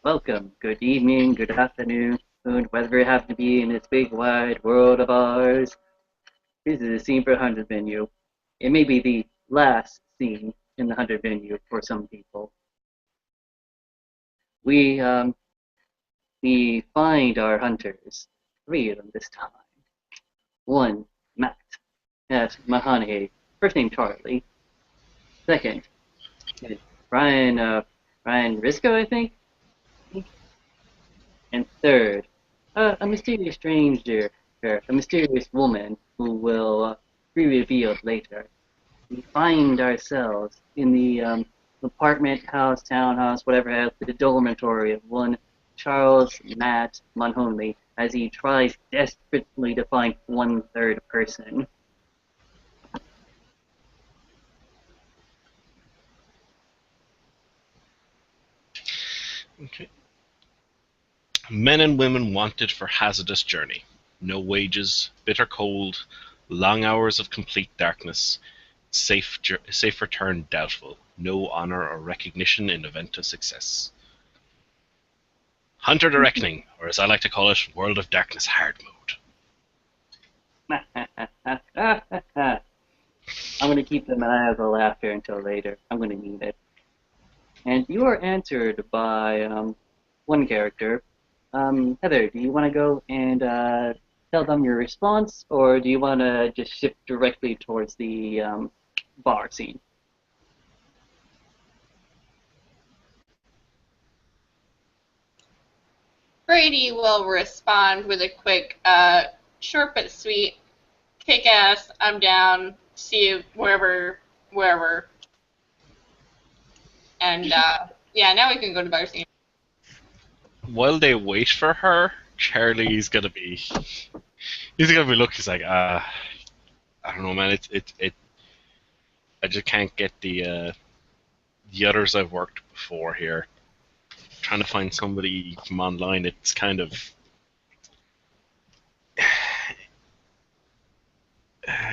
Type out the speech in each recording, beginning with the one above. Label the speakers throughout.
Speaker 1: Welcome, good evening, good afternoon, wherever you happen to be in this big wide world of ours. This is a scene for 100 menu. It may be the last scene in the 100 menu for some people. We we find our hunters, three of them this time. One, Matt, at Mahoney, first name Charlie. Second, is Ryan Risco, I think. And third, a mysterious stranger, a mysterious woman who will be revealed later. We find ourselves in the apartment house, townhouse, whatever else, the dormitory of one Charles Matt Monhoney as he tries desperately to find one third person.
Speaker 2: Okay. Men and women wanted for hazardous journey. No wages, bitter cold, long hours of complete darkness, safe return doubtful, no honor or recognition in event of success. Hunter the Reckoning, or as I like to call it, World of Darkness hard mode.
Speaker 1: I'm going to keep them out of the laughter until later. I'm going to need it. And you are answered by one character. Heather, do you want to go and tell them your response, or do you want to just shift directly towards the bar scene?
Speaker 3: Brady will respond with a quick, short but sweet, kick ass, I'm down, see you wherever. And, yeah, now we can go to bar scene.
Speaker 2: While they wait for her, Charlie's gonna be. He's gonna be looking. He's like, I don't know, man. It. I just can't get the others I've worked before here. Trying to find somebody from online. It's kind of.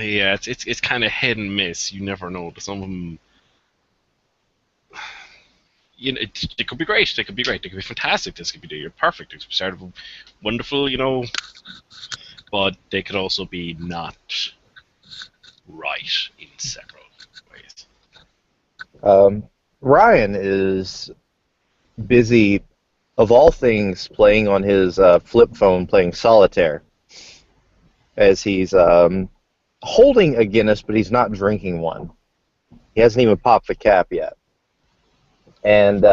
Speaker 2: Yeah, it's kind of hit and miss. You never know. Some of them. They could be great. They could be great. They could be fantastic. This could be you're perfect. It could be started wonderful, but they could also be not right in several ways.
Speaker 4: Ryan is busy, of all things, playing on his flip phone, playing solitaire, as he's holding a Guinness, but he's not drinking one. He hasn't even popped the cap yet. And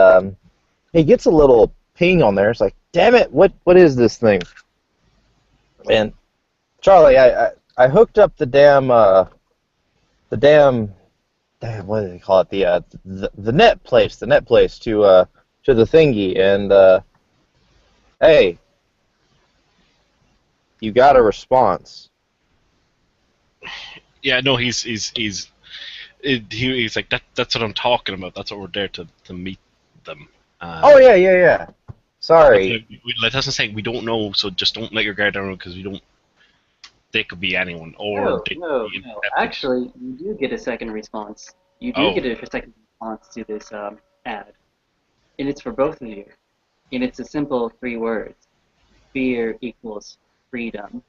Speaker 4: he gets a little ping on there. It's like, damn it, what is this thing? And Charlie, I hooked up the damn what do they call it? The net place to the thingy, and hey, you got a response.
Speaker 2: Yeah, no, he's like that's what I'm talking about. That's what we're there to meet them.
Speaker 4: Oh yeah. Sorry.
Speaker 2: That doesn't say we don't know, so just don't let your guard down because we don't. They could be anyone, or
Speaker 1: No,
Speaker 2: they
Speaker 1: no,
Speaker 2: could be
Speaker 1: no.
Speaker 2: infected.
Speaker 1: Actually, you do get a second response. You do get a second response to this ad, and it's for both of you. And it's a simple three words: fear equals freedom.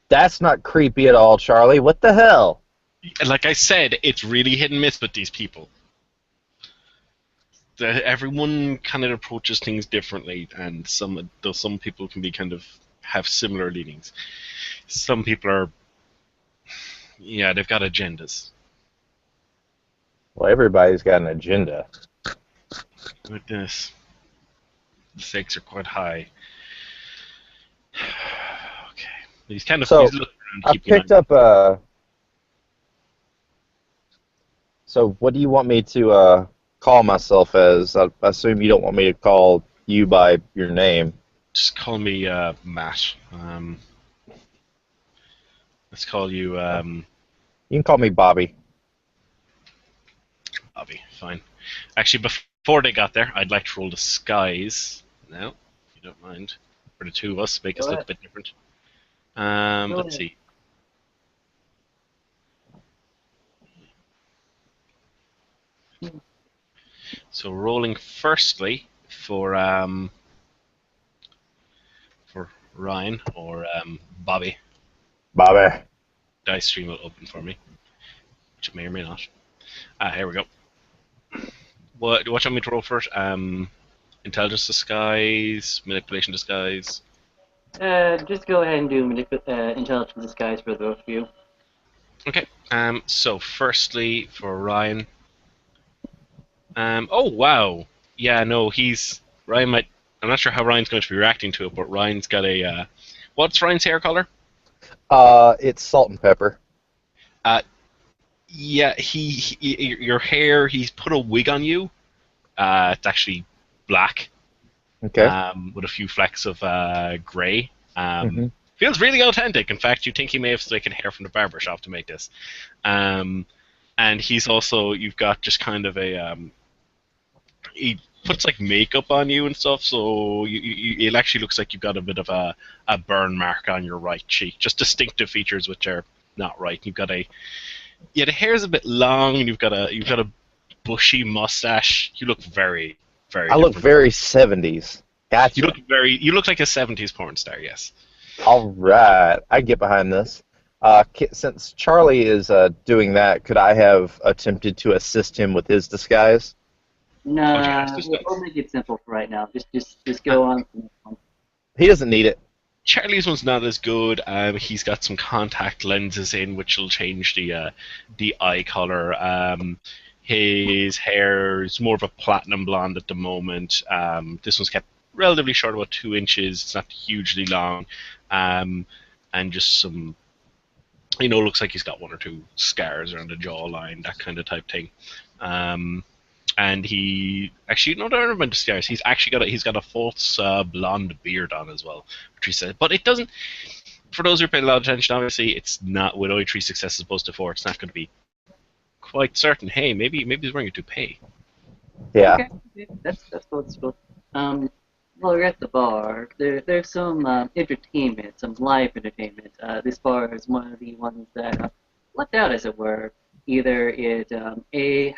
Speaker 4: That's not creepy at all, Charlie. What the hell?
Speaker 2: Like I said, it's really hit and miss with these people. Everyone kind of approaches things differently, and some people can be kind of have similar leanings. Some people are, yeah, they've got agendas.
Speaker 4: Well, everybody's got an agenda.
Speaker 2: Goodness, the stakes are quite high. Okay, he's kind of he's looking around.
Speaker 4: I picked up. So, what do you want me to call myself as? I assume you don't want me to call you by your name.
Speaker 2: Just call me Matt. Let's call you.
Speaker 4: You can call me Bobby.
Speaker 2: Bobby, fine. Actually, before they got there, I'd like to roll disguise now, if you don't mind, for the two of us, make us look a bit different. Let's see. So rolling firstly for Ryan or Bobby.
Speaker 4: Bobby.
Speaker 2: Dice stream will open for me, which it may or may not. Here we go. What do you want me to roll first? Intelligence disguise, manipulation disguise.
Speaker 1: Just go ahead and do intelligence disguise for both of you.
Speaker 2: Okay. So firstly for Ryan. Oh wow. Yeah. No. Ryan might. I'm not sure how Ryan's going to be reacting to it, but Ryan's got a. What's Ryan's hair color?
Speaker 4: It's salt and pepper.
Speaker 2: Yeah. Your hair. He's put a wig on you. It's actually black.
Speaker 4: Okay.
Speaker 2: With a few flecks of grey.
Speaker 4: Mhm.
Speaker 2: Feels really authentic. In fact, you think he may have taken hair from the barber shop to make this. And he's also, you've got just kind of a, he puts like makeup on you and stuff, so it actually looks like you've got a bit of a burn mark on your right cheek. Just distinctive features which are not right. The hair's a bit long, and you've got a bushy mustache. You look very, very
Speaker 4: I look
Speaker 2: different.
Speaker 4: very 70s. Gotcha.
Speaker 2: You look like a 70s porn star, yes.
Speaker 4: All right, I get behind this. Since Charlie is doing that, could I have attempted to assist him with his disguise?
Speaker 1: Nah,
Speaker 2: Okay,
Speaker 1: we'll make it simple for right now. Just go on.
Speaker 4: He doesn't need it.
Speaker 2: Charlie's one's not as good. He's got some contact lenses in, which will change the eye color. His hair is more of a platinum blonde at the moment. This one's kept relatively short, about 2 inches. It's not hugely long, and just some, looks like he's got 1 or 2 scars around the jawline, that kind of type thing. And he actually, no, don't remember the scars. He's actually got a false blonde beard on as well, which he said. But it doesn't. For those who pay a lot of attention, obviously, it's not with eye 3 success as opposed to 4. It's not going to be quite certain. Hey, maybe he's wearing a toupee.
Speaker 4: Yeah.
Speaker 1: Okay, that's what's cool. While we're at the bar, there's some entertainment, some live entertainment. This bar is one of the ones that left out, as it were. Either it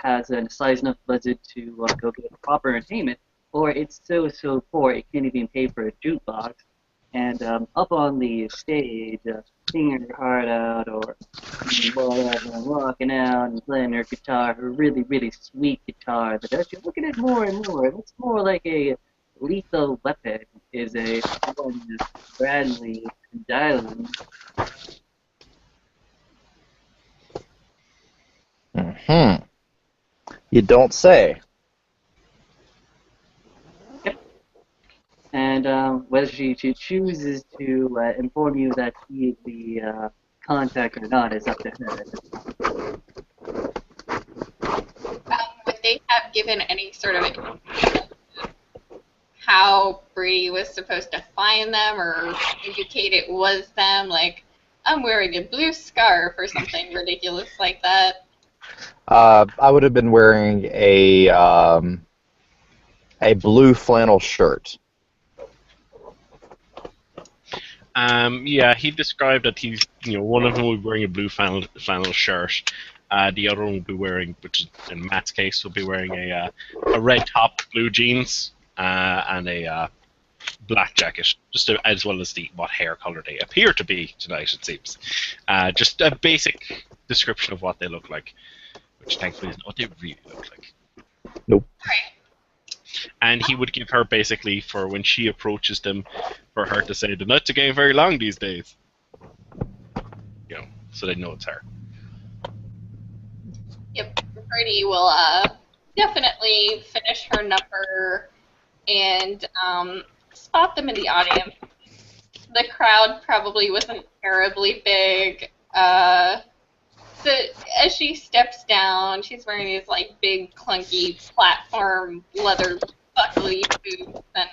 Speaker 1: has a size enough budget to go get proper entertainment, or it's so poor it can't even pay for a jukebox. And up on the stage, singing her heart out, or walking out and playing her guitar, her really, really sweet guitar. But as you look at it more and more, it's more like a Lethal Weapon is a one Bradley Dylan.
Speaker 4: Hmm. You don't say.
Speaker 1: And whether she chooses to inform you that she is the contact or not is up to her.
Speaker 3: Would they have given any sort of how Brady was supposed to find them or indicate it was them? Like, I'm wearing a blue scarf or something ridiculous like that.
Speaker 4: I would have been wearing a blue flannel shirt.
Speaker 2: Yeah, he described that he's, one of them will be wearing a blue flannel shirt. The other one will be wearing, which is in Matt's case, will be wearing a red top, blue jeans, and a black jacket, as well as what hair color they appear to be tonight, it seems. Just a basic description of what they look like, which thankfully is not what they really look like.
Speaker 4: Nope.
Speaker 3: Right.
Speaker 2: And he would give her basically, for when she approaches them, for her to say, the nights are getting very long these days. So they know it's her.
Speaker 3: Yep, Brady will definitely finish her number and spot them in the audience. The crowd probably wasn't terribly big. As she steps down, she's wearing these like big clunky platform leather buckly boots, and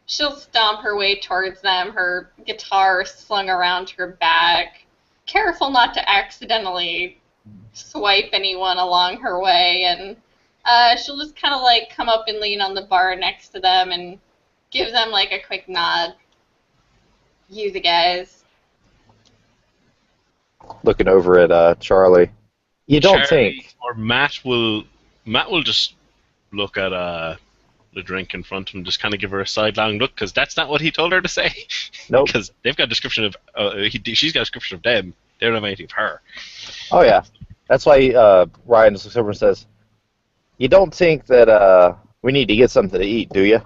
Speaker 3: she'll stomp her way towards them, her guitar slung around her back, careful not to accidentally swipe anyone along her way, and she'll just kind of like come up and lean on the bar next to them and give them like a quick nod. You the guys.
Speaker 4: Looking over at Charlie. You don't
Speaker 2: Charlie
Speaker 4: think.
Speaker 2: or Matt will Matt will just look at the drink in front of him, just kind of give her a sidelong look, because that's not what he told her to say.
Speaker 4: Nope.
Speaker 2: Because they've got a description of she's got a description of them. They don't have anything of her.
Speaker 4: Oh yeah, that's why Ryan just looks over and says, "You don't think that we need to get something to eat, do you?"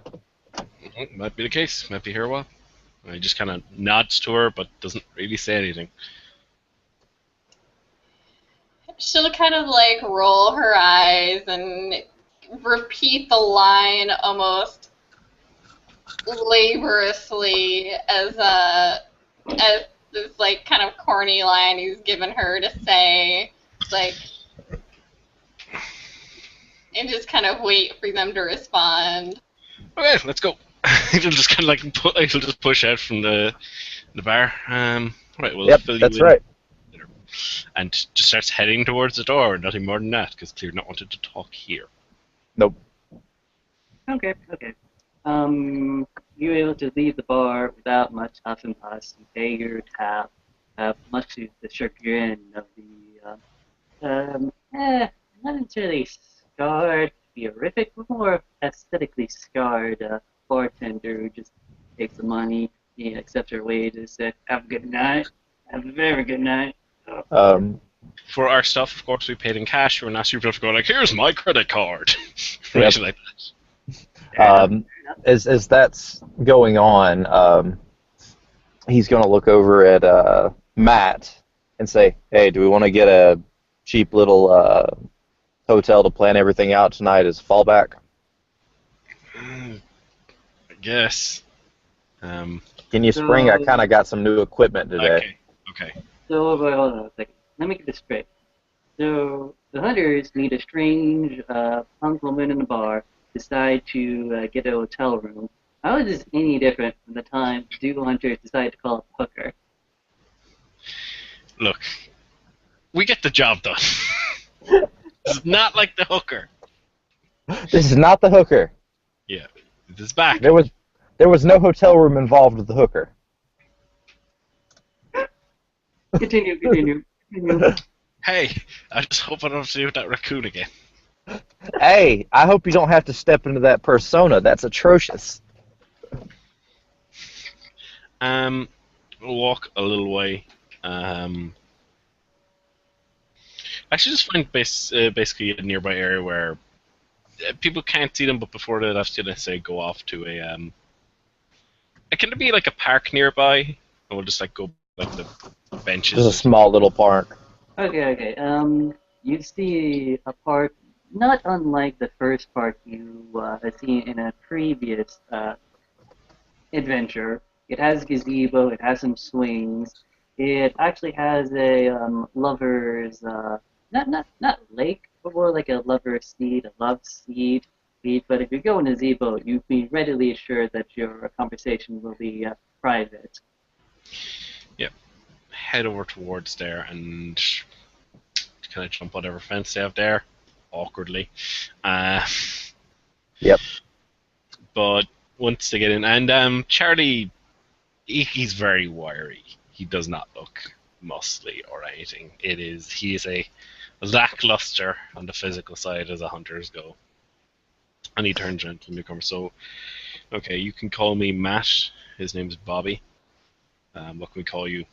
Speaker 2: Might be the case. Might be here a while. And he just kind of nods to her, but doesn't really say anything.
Speaker 3: She'll kind of like roll her eyes and repeat the line almost laboriously as this like kind of corny line he's given her to say, like, and just kind of wait for them to respond.
Speaker 2: Okay, let's go. He'll just kind of like he'll just push out from the bar. Right, we'll fill you
Speaker 4: that's
Speaker 2: in.
Speaker 4: right.
Speaker 2: And just starts heading towards the door. Nothing more than that, because clearly not wanted to talk here.
Speaker 4: Nope.
Speaker 1: Okay. You're able to leave the bar without much huff and fuss. You pay your tab, much to the chagrin of the, not necessarily scarred, horrific, but more aesthetically scarred bartender who just takes the money, accepts her wages, says, "Have a good night. Have a very good night."
Speaker 2: For our stuff, of course, we paid in cash. We're not super to go like, "Here's my credit card."
Speaker 4: Yep.
Speaker 2: Like that.
Speaker 4: As that's going on, he's going to look over at Matt and say, "Hey, do we want to get a cheap little hotel to plan everything out tonight as a fallback?"
Speaker 2: I guess.
Speaker 4: Can you spring? I kind of got some new equipment today.
Speaker 2: Okay.
Speaker 1: So, hold on a second. Let me get this straight. So, the hunters meet a strange punk woman in a bar, decide to get a hotel room. How is this any different from the time two hunters decide to call a hooker?
Speaker 2: Look, we get the job done. This is not like the hooker.
Speaker 4: This is not the hooker.
Speaker 2: Yeah, this is back.
Speaker 4: There was no hotel room involved with the hooker.
Speaker 1: Continue.
Speaker 2: Hey, I just hope I don't have to deal with that raccoon again.
Speaker 4: Hey, I hope you don't have to step into that persona. That's atrocious.
Speaker 2: We'll walk a little way. Actually, just find basically a nearby area where people can't see them, but before they'd have to, let's say, go off to a can there be like a park nearby? And we'll just like go like the benches.
Speaker 4: There's a small little park.
Speaker 1: Okay. You see a park not unlike the first park you had seen in a previous adventure. It has a gazebo. It has some swings. It actually has a lover's not lake, but more like a lover's seat, a love seat. But if you go in a gazebo, you'd be readily assured that your conversation will be private.
Speaker 2: Yep. Head over towards there and kind of jump whatever fence they have there, awkwardly.
Speaker 4: Yep.
Speaker 2: But once they get in, and Charlie, he's very wiry. He does not look muscly or anything. He is a lackluster on the physical side as the hunters go. And he turns around to the newcomer. So, okay, you can call me Matt. His name's Bobby. What can we call you?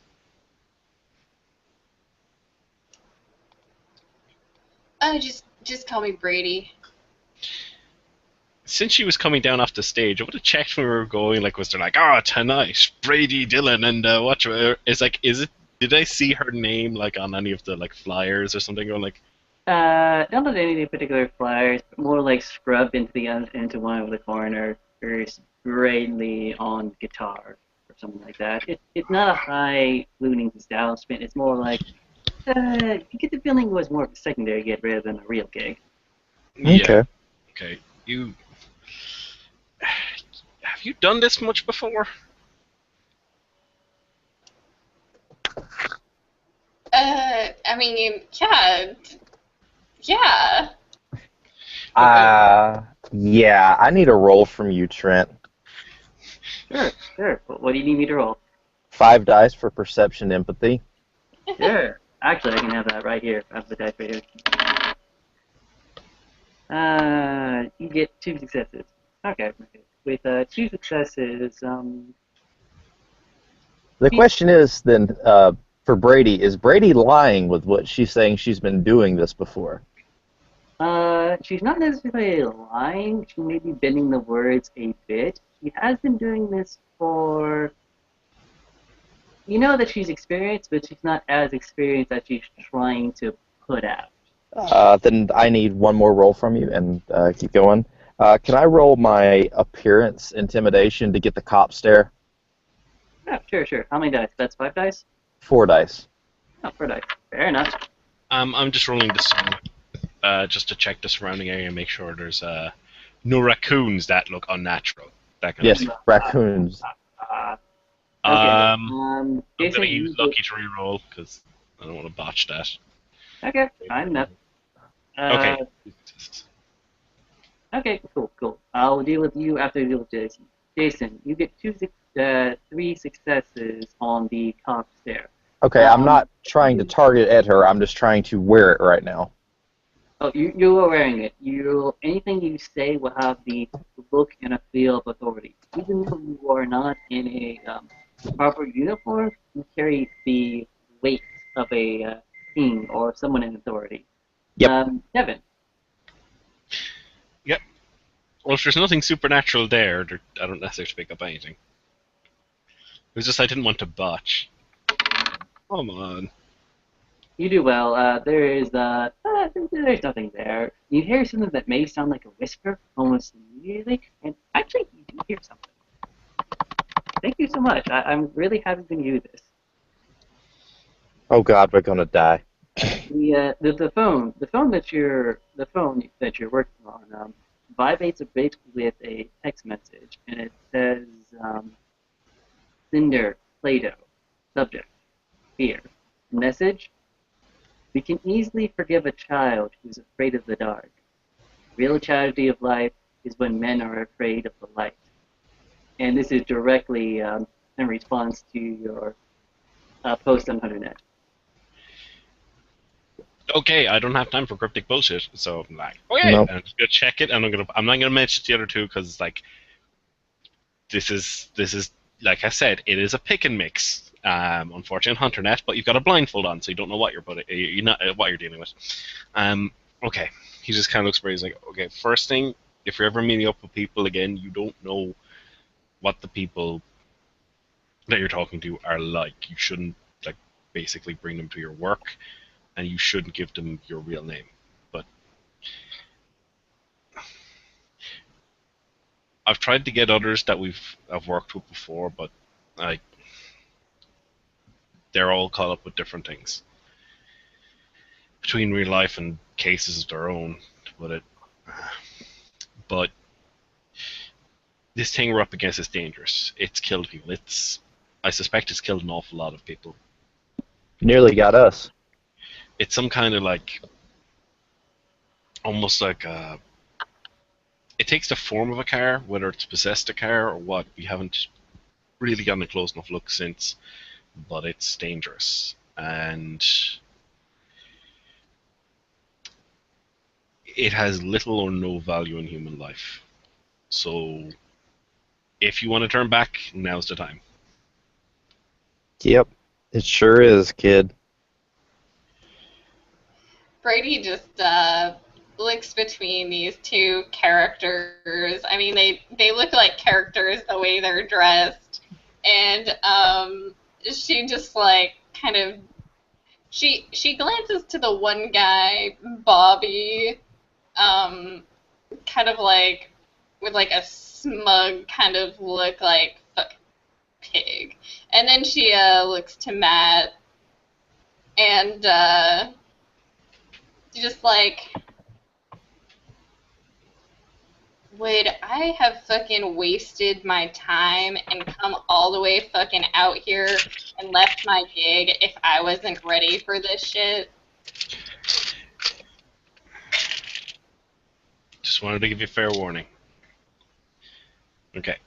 Speaker 3: Oh, just call me Brady.
Speaker 2: Since she was coming down off the stage, I would have checked when we were going. Like, was there like, tonight, Brady Dillon and what? It's like, did I see her name like on any of the like flyers or something? Or like,
Speaker 1: Not on any particular flyers, but more like scrubbed into one of the corner, or greatly on guitar or something like that. It's not a high looting establishment. It's more like you get the feeling it was more of a secondary gig rather than a real gig.
Speaker 2: Yeah. Okay. Have you done this much before?
Speaker 3: I mean, yeah.
Speaker 4: Yeah, I need a roll from you, Trent.
Speaker 1: Sure. What do you need me to roll?
Speaker 4: 5 dice for perception empathy.
Speaker 1: Sure. Actually, I can have that right here. I have the dice right here. You get 2 successes. Okay. With 2 successes,
Speaker 4: The question is then, for Brady, is Brady lying with what she's saying she's been doing this before?
Speaker 1: she's not necessarily lying. She may be bending the words a bit. She has been doing this for. You know that she's experienced, but she's not as experienced as she's trying to put out.
Speaker 4: Then I need one more roll from you, and keep going. Can I roll my appearance intimidation to get the cop stare?
Speaker 1: Yeah, sure. How many dice? That's 5 dice?
Speaker 4: 4 dice.
Speaker 1: Oh, 4 dice. Fair enough.
Speaker 2: I'm just rolling this just to check the surrounding area and make sure there's no raccoons that look unnatural. That kind
Speaker 4: Yes,
Speaker 2: of thing.
Speaker 4: raccoons.
Speaker 1: Okay.
Speaker 2: I'm
Speaker 1: Jason,
Speaker 2: gonna use
Speaker 1: you
Speaker 2: lucky to reroll because I don't want to botch that.
Speaker 1: Okay, fine enough.
Speaker 2: Okay.
Speaker 1: Okay, cool. I'll deal with you after I deal with Jason. Jason, you get 3 successes on the cop stare.
Speaker 4: Okay, I'm not trying to target at her. I'm just trying to wear it right now.
Speaker 1: Oh, you are wearing it. Anything you say will have the look and a feel of authority. Even though you are not in a proper uniform, you carry the weight of a king or someone in authority.
Speaker 4: Yep.
Speaker 1: Devin.
Speaker 2: Yep. Well, if there's nothing supernatural there, I don't necessarily pick up anything. It was just I didn't want to botch. Come on.
Speaker 1: You do well. There's nothing there. You hear something that may sound like a whisper almost immediately, and actually you do hear something. Thank you so much. I'm really happy to do this.
Speaker 4: Oh God, we're gonna die.
Speaker 1: The phone that you're working on vibrates a bit with a text message, and it says Cinder Play-Doh subject fear message. We can easily forgive a child who's afraid of the dark. The real tragedy of life is when men are afraid of the light. And this is directly in response to your post on HunterNet.
Speaker 2: Okay, I don't have time for cryptic bullshit, so I'm like, okay,
Speaker 4: Nope.
Speaker 2: I'm just gonna check it, and I'm not gonna mention the other two because like this is like I said, it is a pick and mix. Unfortunately, on HunterNet, but you've got a blindfold on, so you don't know what you're not what you're dealing with. Okay, he just kind of looks for. He's like, okay, first thing, if you're ever meeting up with people again, you don't know what the people that you're talking to are like. You shouldn't like basically bring them to your work, and you shouldn't give them your real name. But I've tried to get others that I've worked with before, but like they're all caught up with different things between real life and cases of their own. But this thing we're up against is dangerous. It's killed people. I suspect it's killed an awful lot of people.
Speaker 4: Nearly got us.
Speaker 2: It's some kind of like, almost like it takes the form of a car, whether it's possessed a car or what. We haven't really gotten a close enough look since, but it's dangerous. And it has little or no value in human life. So if you want to turn back, now's the time.
Speaker 4: Yep, it sure is, kid.
Speaker 3: Brady just looks between these two characters. I mean, they look like characters the way they're dressed, and she just like kind of she glances to the one guy, Bobby, kind of like with like a smug kind of look, like fuck pig, and then she looks to Matt, and just like, would I have fucking wasted my time and come all the way fucking out here and left my gig if I wasn't ready for this shit?
Speaker 2: Just wanted to give you a fair warning. Okay.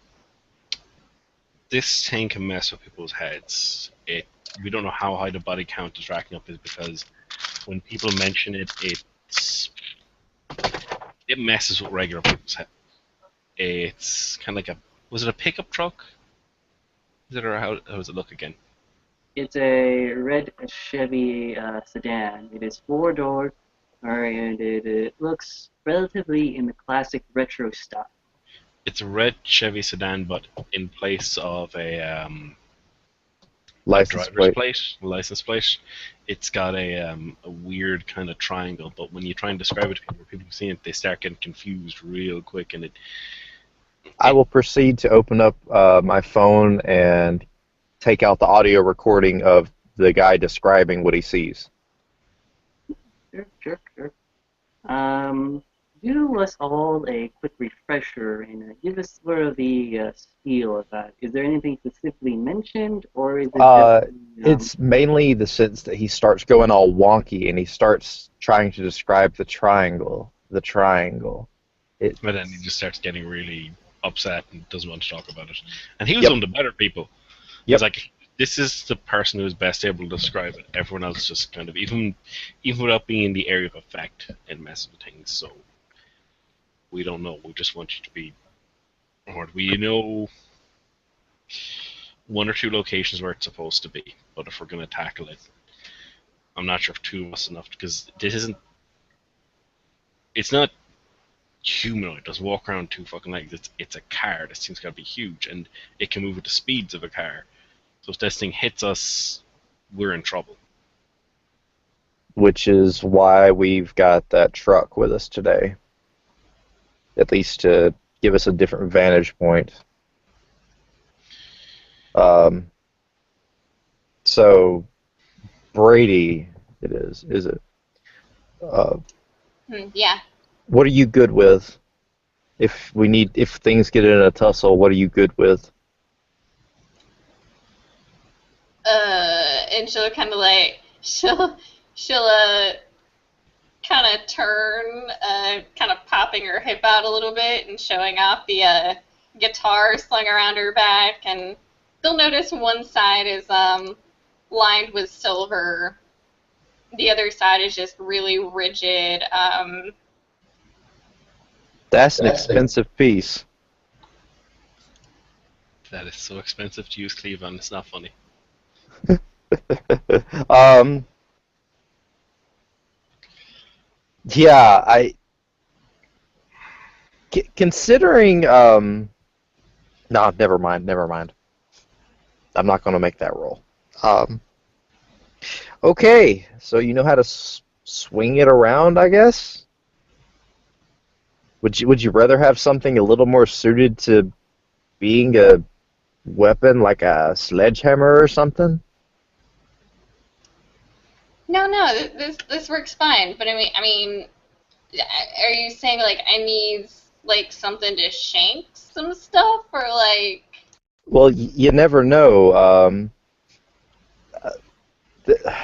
Speaker 2: This thing can mess with people's heads. We don't know how high the body count is racking up is because when people mention it, it's it messes with regular people's head. It's kind of like a, was it a pickup truck? Is it, or how does it look again?
Speaker 1: It's a red Chevy sedan. It is four-door, and it looks relatively in the classic retro style.
Speaker 2: It's a red Chevy sedan, but in place of a
Speaker 4: License
Speaker 2: driver's
Speaker 4: plate.
Speaker 2: license plate, it's got a weird kind of triangle. But when you try and describe it to people who see it, they start getting confused real quick, and
Speaker 4: I will proceed to open up my phone and take out the audio recording of the guy describing what he sees.
Speaker 1: Sure. Do us all a quick refresher and give us sort of the spiel of that. Is there anything specifically mentioned, or is it just,
Speaker 4: It's mainly the sense that he starts going all wonky and he starts trying to describe the triangle. The triangle.
Speaker 2: but then he just starts getting really upset and doesn't want to talk about it. And he was
Speaker 4: Yep.
Speaker 2: one of the better people.
Speaker 4: Yep.
Speaker 2: It's like, this is the person who's best able to describe it. Everyone else just kind of, even without being in the area of effect, it messes with things. So we don't know. We just want you to be, or we know one or two locations where it's supposed to be. But if we're going to tackle it, I'm not sure if two of us enough, because this isn't. It's not humanoid. It doesn't walk around on two fucking legs. It's a car. This thing's got to be huge, and it can move at the speeds of a car. So if this thing hits us, we're in trouble.
Speaker 4: Which is why we've got that truck with us today. At least to give us a different vantage point. So, Brady, it is it?
Speaker 3: Yeah.
Speaker 4: What are you good with? If things get in a tussle, what are you good with?
Speaker 3: And she'll kind of like she'll kind of turn, kind of popping her hip out a little bit and showing off the guitar slung around her back, and they'll notice one side is lined with silver, the other side is just really rigid.
Speaker 4: That's an expensive piece.
Speaker 2: That is so expensive to use Cleveland. It's not funny.
Speaker 4: Yeah, considering, no, never mind. I'm not going to make that roll. Okay, so you know how to swing it around, I guess? Would you rather have something a little more suited to being a weapon, like a sledgehammer or something?
Speaker 3: No, this works fine. But I mean, are you saying like I need like something to shank some stuff, or like?
Speaker 4: Well, you never know.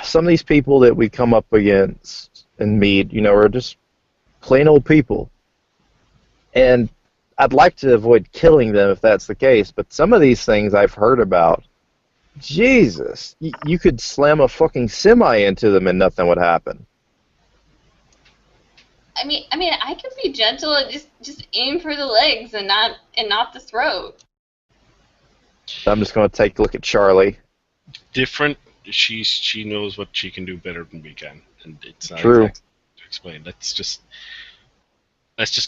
Speaker 4: Some of these people that we come up against and meet, are just plain old people. And I'd like to avoid killing them if that's the case, but some of these things I've heard about, Jesus, you could slam a fucking semi into them and nothing would happen.
Speaker 3: I mean, I can be gentle and just aim for the legs and not the throat.
Speaker 4: I'm just going to take a look at Charlie.
Speaker 2: Different. She knows what she can do better than we can, and it's not
Speaker 4: True.
Speaker 2: exactly to explain. Let's just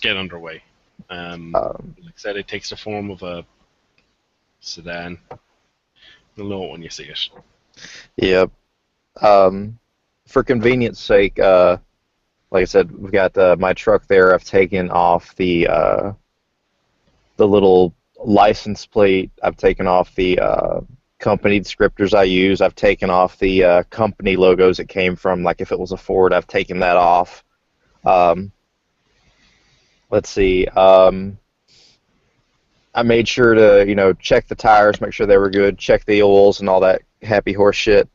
Speaker 2: get underway. Like I said, it takes the form of a sedan. You'll know it when you see it.
Speaker 4: Yep. For convenience sake, like I said, we've got my truck there. I've taken off the little license plate. I've taken off the company descriptors I use. I've taken off the company logos it came from. Like if it was a Ford, I've taken that off. Let's see. I made sure to, check the tires, make sure they were good, check the oils and all that happy horse shit.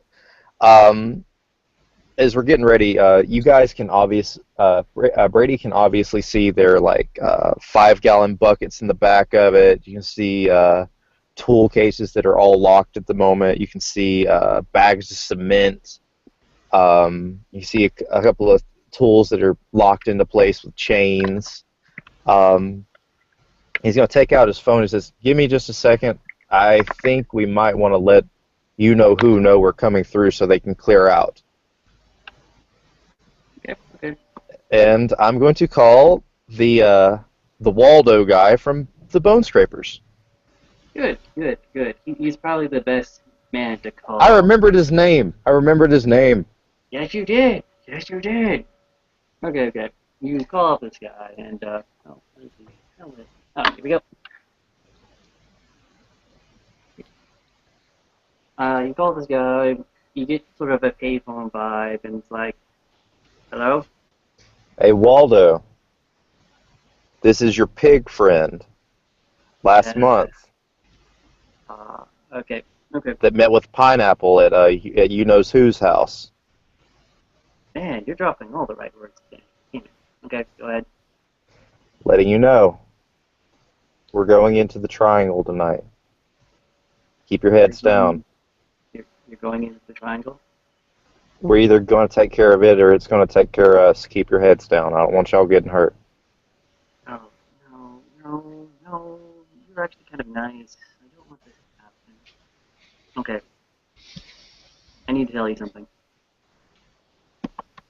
Speaker 4: As we're getting ready, you guys can Brady can obviously see their 5-gallon buckets in the back of it. You can see tool cases that are all locked at the moment. You can see bags of cement. You see a couple of tools that are locked into place with chains. He's going to take out his phone and says, "Give me just a second. I think we might want to let you know who know we're coming through so they can clear out."
Speaker 1: Okay, okay.
Speaker 4: And I'm going to call the Waldo guy from the Bone Scrapers.
Speaker 1: Good, good, good. He's probably the best man to call.
Speaker 4: I remembered his name.
Speaker 1: Yes, you did. Yes, you did. Okay, okay. You call up this guy, and oh, where's he? Oh, here we go. You call this guy. You get sort of a payphone vibe, and it's like, hello.
Speaker 4: Hey, Waldo. This is your pig friend. Last month.
Speaker 1: Okay, okay.
Speaker 4: That met with Pineapple at you knows whose house.
Speaker 1: Man, you're dropping all the right words today. Okay, go ahead.
Speaker 4: Letting you know. We're going into the triangle tonight. Keep your heads down.
Speaker 1: You're going into the triangle?
Speaker 4: We're either going to take care of it or it's going to take care of us. Keep your heads down. I don't want y'all getting hurt.
Speaker 1: Oh, no. You're actually kind of nice. I don't want this to happen. Okay. I need to tell you something.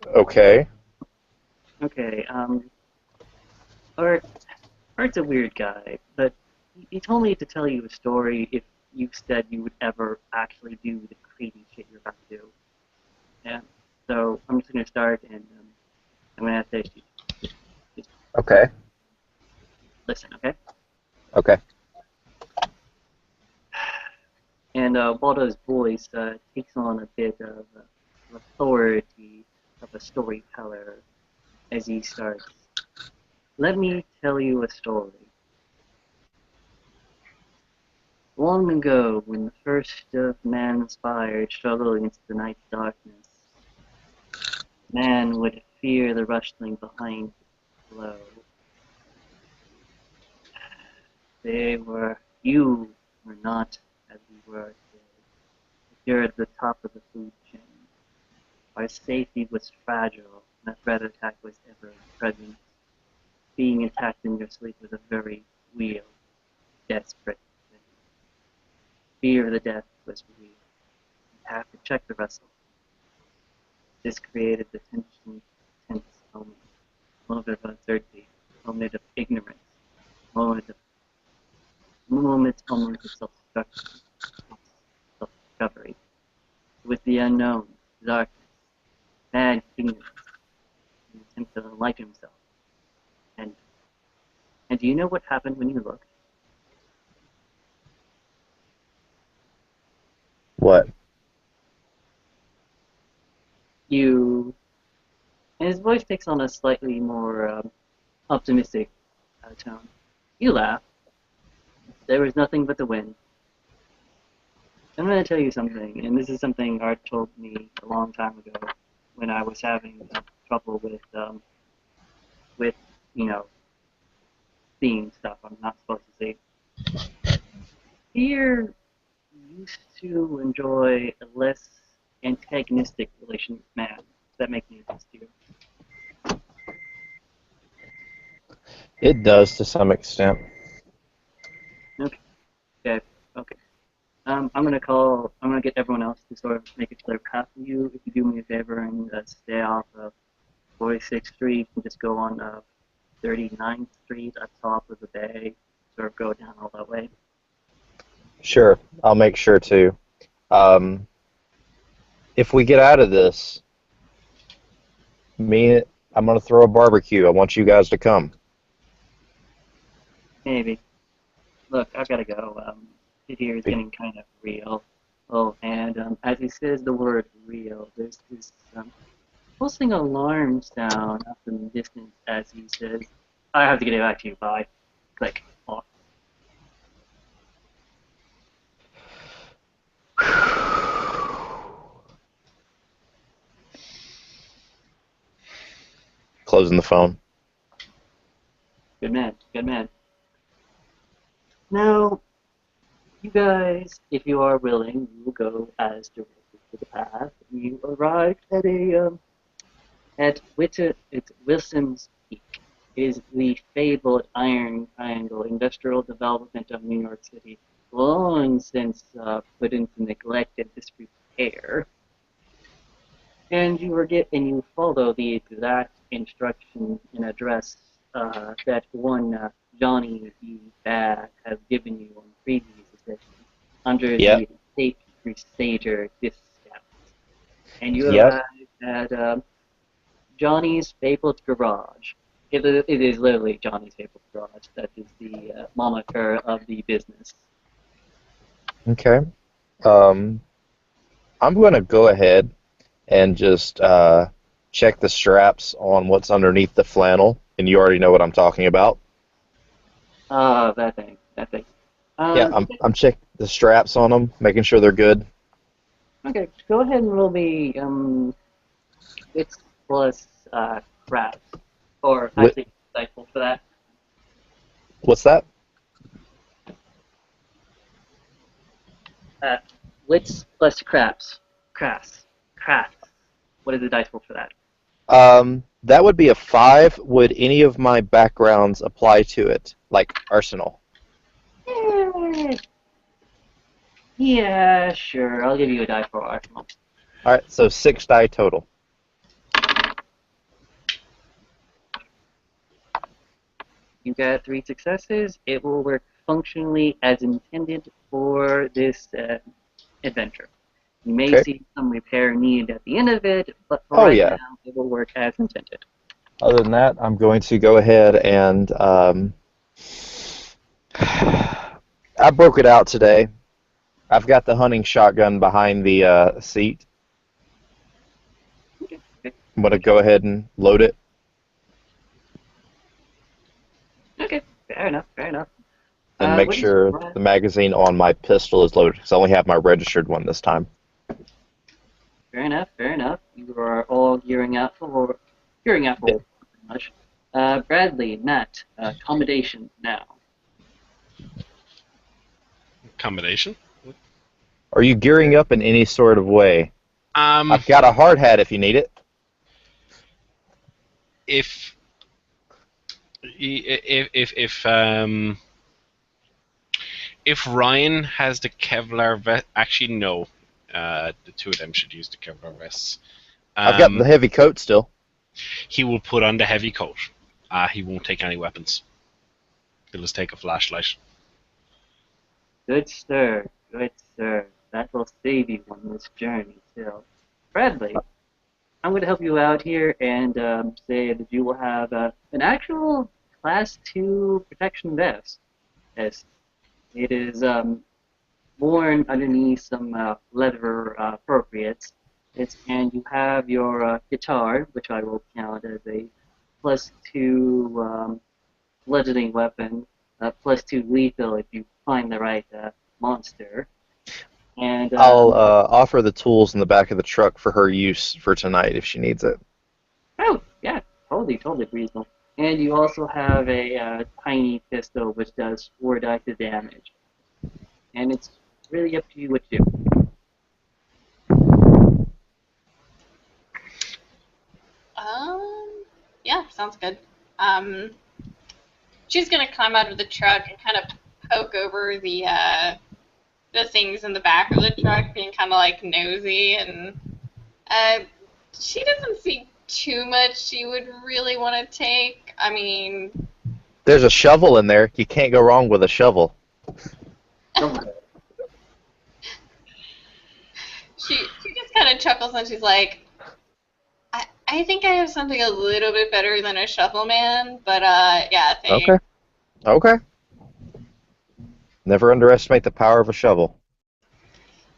Speaker 4: Okay.
Speaker 1: Okay, Art's a weird guy, but he told me to tell you a story if you said you would ever actually do the crazy shit you're about to do. Yeah. So I'm just gonna start, and I'm gonna ask you. Just
Speaker 4: Okay.
Speaker 1: listen, okay?
Speaker 4: Okay.
Speaker 1: And Waldo's voice takes on a bit of authority of a storyteller as he starts. Let me tell you a story. Long ago, when the first of man's fire struggled against the night's darkness, man would fear the rustling behind the glow. You were not as we were today. You're at the top of the food chain. Our safety was fragile, and a threat attack was ever present. Being attacked in your sleep was a very real, desperate thing. Fear of the death was real. You had to check the vessel. This created the tense moment of uncertainty, moment of ignorance, moment of self-discovery. With the unknown, darkness, mad ignorance, an attempt to enlighten himself. And do you know what happened when you looked?
Speaker 4: What?
Speaker 1: And his voice takes on a slightly more optimistic tone. You laugh. There was nothing but the wind. I'm going to tell you something, and this is something Art told me a long time ago when I was having trouble with, seeing stuff I'm not supposed to see. Fear used to enjoy a less antagonistic relation with man. Does that make any sense to you?
Speaker 4: It does to some extent.
Speaker 1: Okay. I'm gonna get everyone else to sort of make a clear path for you. If you do me a favor and stay off of 46th Street and just go on 39th Street at top of the bay, sort of go down all that way.
Speaker 4: Sure. I'll make sure to. If we get out of this, I'm going to throw a barbecue. I want you guys to come.
Speaker 1: Maybe. Look, I've got to go. It here is getting kind of real. Oh, and as he says the word real, there's this pulsing alarm sound up in the distance as he says, I have to get it back to you, bye. Click. Off.
Speaker 4: Closing the phone.
Speaker 1: Good man. Now, you guys, if you are willing, you will go as directed to the path. You arrive at it's Wilson's Peak. is the fabled Iron Triangle industrial development of New York City, long since put into neglect and disrepair. And you follow the exact instruction and address that one Johnny B. Bad has given you on previous editions under
Speaker 4: Yep.
Speaker 1: the State Crusader discount. And you
Speaker 4: Yep.
Speaker 1: arrive at Johnny's Fabled Garage. It is literally Johnny's Fabled Garage. That is the moniker of the business.
Speaker 4: Okay. I'm going to go ahead and just check the straps on what's underneath the flannel, and you already know what I'm talking about.
Speaker 1: That thing.
Speaker 4: Yeah, I'm checking the straps on them, making sure they're good.
Speaker 1: Okay, go ahead and roll me wits plus craft, or
Speaker 4: Wit-
Speaker 1: actually insightful for that.
Speaker 4: What's that?
Speaker 1: Wits plus crafts. Crafts. What is the dice roll for that?
Speaker 4: That would be a 5. Would any of my backgrounds apply to it, like Arsenal?
Speaker 1: Yeah, sure. I'll give you a die for Arsenal.
Speaker 4: All right, so 6 die total.
Speaker 1: You got 3 successes. It will work functionally as intended for this adventure. You may
Speaker 4: Okay.
Speaker 1: see some repair needed at the end of it, but for
Speaker 4: Oh,
Speaker 1: right
Speaker 4: yeah.
Speaker 1: now, it will work as intended.
Speaker 4: Other than that, I'm going to go ahead and I broke it out today. I've got the hunting shotgun behind the seat. I'm going to go ahead and load it.
Speaker 1: Okay, fair enough.
Speaker 4: And make
Speaker 1: What is
Speaker 4: sure
Speaker 1: Brad-
Speaker 4: the magazine on my pistol is loaded, because I only have my registered one this time.
Speaker 1: Fair enough. You are all gearing up for pretty much. Bradley, Nat, accommodation now.
Speaker 2: Accommodation?
Speaker 4: Are you gearing up in any sort of way? I've got a hard hat if you need it.
Speaker 2: If Ryan has the Kevlar vest, actually no, the two of them should use the Kevlar vests.
Speaker 4: I've got the heavy coat still.
Speaker 2: He will put on the heavy coat. He won't take any weapons. He'll just take a flashlight.
Speaker 1: Good sir. That will save you on this journey still. Bradley, I'm going to help you out here and say that you will have an actual Class 2 protection vest. Yes, it is worn underneath some leather appropriates. And you have your guitar, which I will count as a +2 bludgeoning weapon, +2 lethal if you find the right monster. And
Speaker 4: I'll offer the tools in the back of the truck for her use for tonight if she needs it.
Speaker 1: oh yeah, totally reasonable. And you also have a tiny pistol which does 4 dice of damage. And it's really up to you what to do.
Speaker 3: Yeah, sounds good. She's gonna climb out of the truck and kind of poke over the things in the back of the truck, being kind of like nosy, and she doesn't see too much she would really want to take. I mean,
Speaker 4: There's a shovel in there. You can't go wrong with a shovel.
Speaker 3: she just kind of chuckles and she's like, I think I have something a little bit better than a shovel man, but yeah, thanks.
Speaker 4: Okay. Never underestimate the power of a shovel.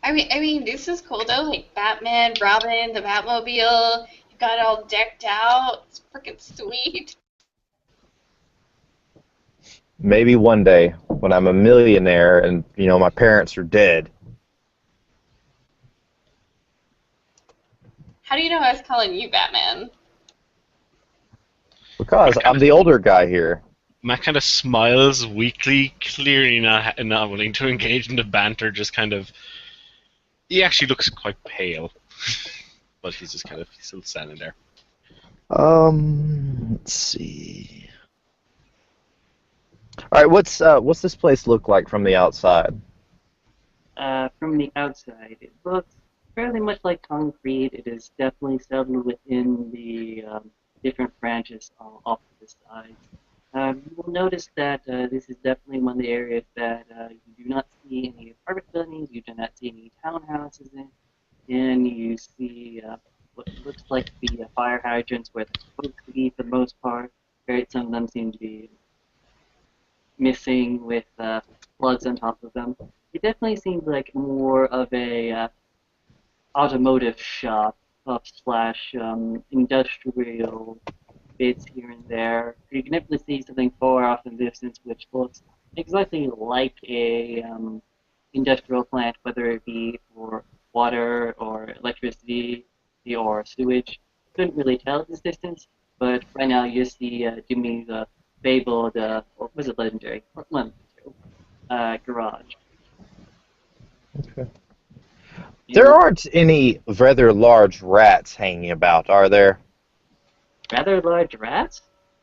Speaker 3: I mean, this is cool though. Like Batman, Robin, the Batmobile. You got it all decked out. It's freaking sweet.
Speaker 4: Maybe one day when I'm a millionaire and my parents are dead.
Speaker 3: How do you know I was calling you Batman?
Speaker 4: Because I'm the older guy here.
Speaker 2: Matt kind of smiles weakly, clearly not willing to engage in the banter. Just kind of, he actually looks quite pale, but he's just kind of still standing there.
Speaker 4: Let's see. All right, what's this place look like from the outside?
Speaker 1: From the outside, it looks fairly much like concrete. It is definitely settled within the different branches off to the sides. You will notice that this is definitely one of the areas that you do not see any apartment buildings, you do not see any townhouses in, and you see what looks like to be fire hydrants where they're supposed to be for the most part. Right, some of them seem to be missing with plugs on top of them. It definitely seems like more of a automotive shop slash industrial bits here and there. You can definitely see something far off in the distance which looks exactly like a industrial plant, whether it be for water or electricity or sewage. Couldn't really tell at this distance, but right now you see Jimmy's fabled, what was it, legendary? Garage.
Speaker 4: Okay. There
Speaker 1: And
Speaker 4: aren't any rather large rats hanging about, are there?
Speaker 1: rather large rats?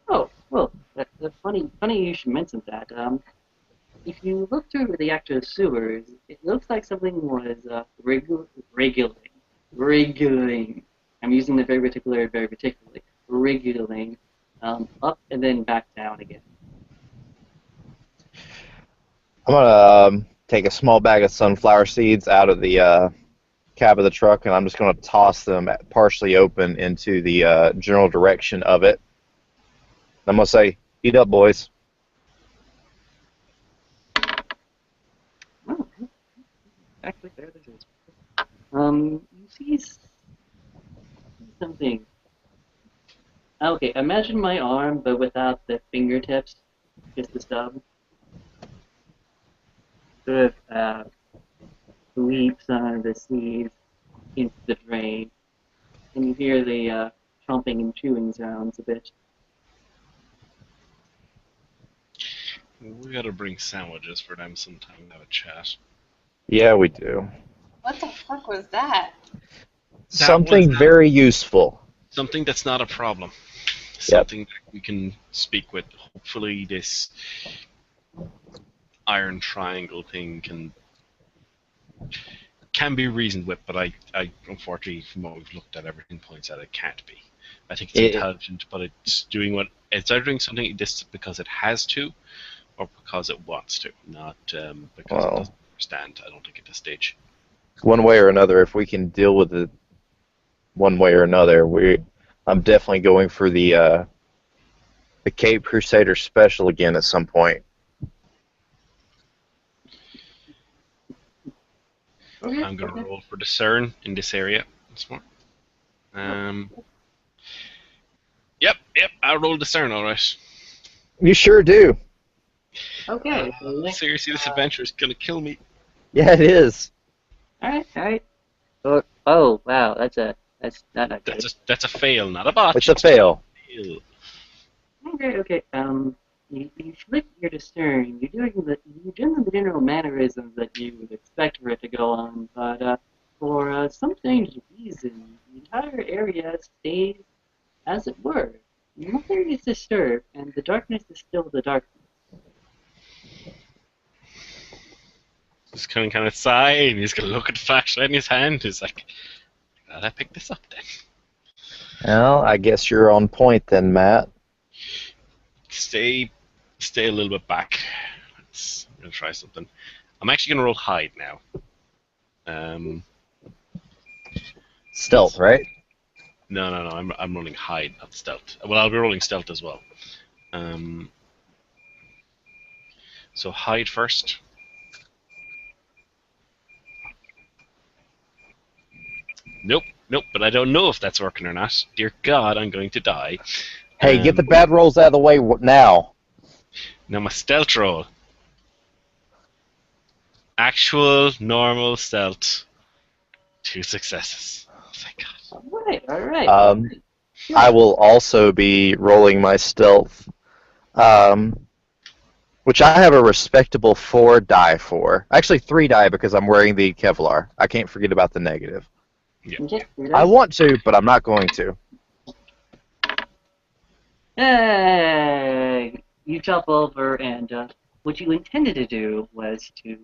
Speaker 1: Oh, well, that's funny you should mention that. If you look through the actual sewers, it looks like something was regulating. I'm using the very particularly, regulating up and then back down again.
Speaker 4: I'm gonna take a small bag of sunflower seeds out of the cab of the truck, and I'm just gonna toss them partially open into the general direction of it. I'm gonna say, "Eat up, boys."
Speaker 1: Oh, actually, there this is. You see something. Okay, imagine my arm, but without the fingertips, just the stub. Sort of sweeps the seeds into the drain, and you hear the chomping and chewing sounds a bit.
Speaker 2: We gotta bring sandwiches for them sometime and have a chat.
Speaker 4: Yeah, we do.
Speaker 3: What the fuck was that?
Speaker 4: Something
Speaker 2: was
Speaker 4: very useful.
Speaker 2: something that's not a problem.
Speaker 4: Yep.
Speaker 2: Something that we can speak with. Hopefully, this iron triangle thing can be reasoned with, but I unfortunately, from what we've looked at, everything points out it can't be. I think it's intelligent, but it's either doing something this because it has to, or because it wants to, not because it doesn't understand. I don't think at this stage.
Speaker 4: One way or another, if we can deal with it one way or another, I'm definitely going for the Cape Crusader special again at some point.
Speaker 1: Okay.
Speaker 2: I'm gonna roll for discern in this area once more. Yep, I rolled discern, all right.
Speaker 4: You sure do.
Speaker 1: Okay. So next,
Speaker 2: Seriously, this adventure is gonna kill me.
Speaker 4: Yeah, it is.
Speaker 1: all right. Oh, wow, that's not good.
Speaker 2: That's a fail, not a botch.
Speaker 4: It's a fail.
Speaker 2: Fail.
Speaker 1: Okay. You flick your discern. You're doing the general mannerisms that you would expect for it to go on, but for some strange reason, the entire area stays as it were. Nothing is disturbed, and the darkness is still the darkness.
Speaker 2: Just kind of sigh, and he's gonna look at the flashlight in his hand. He's like, "Glad I picked this up then."
Speaker 4: Well, I guess you're on point then, Matt.
Speaker 2: Stay a little bit back. I'm gonna try something. I'm actually gonna roll hide now.
Speaker 4: Stealth, right?
Speaker 2: No. I'm rolling hide, not stealth. Well, I'll be rolling stealth as well. So hide first. Nope. But I don't know if that's working or not. Dear God, I'm going to die.
Speaker 4: Hey, get the bad rolls out of the way now.
Speaker 2: Now my stealth roll. Actual normal stealth. 2 successes. Oh, thank God.
Speaker 1: All right.
Speaker 4: I will also be rolling my stealth, which I have a respectable 4 die for. Actually, 3 die because I'm wearing the Kevlar. I can't forget about the negative.
Speaker 2: Yeah.
Speaker 4: I want to, but I'm not going to.
Speaker 1: You you jump over, and what you intended to do was to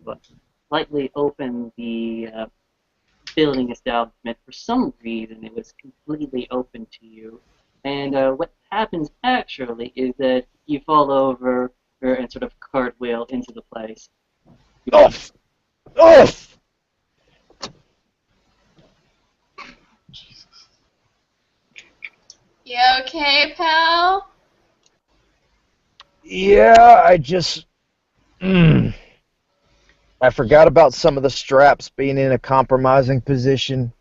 Speaker 1: lightly open the building establishment. For some reason, it was completely open to you. And what happens actually is that you fall over and sort of cartwheel into the place.
Speaker 4: Off! Off!
Speaker 3: You okay, pal?
Speaker 4: Yeah, I just... I forgot about some of the straps being in a compromising position.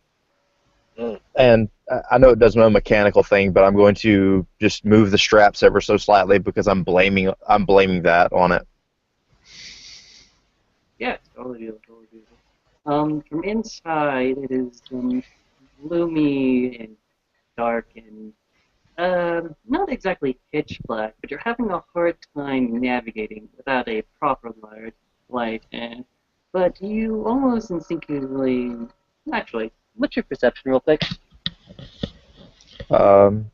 Speaker 4: And I know it does no mechanical thing, but I'm going to just move the straps ever so slightly because I'm blaming that on it.
Speaker 1: Yeah, totally beautiful. From inside, it is gloomy and dark and not exactly pitch black, but you're having a hard time navigating without a proper light. But you almost instinctively, actually, what's your perception, real quick?
Speaker 4: All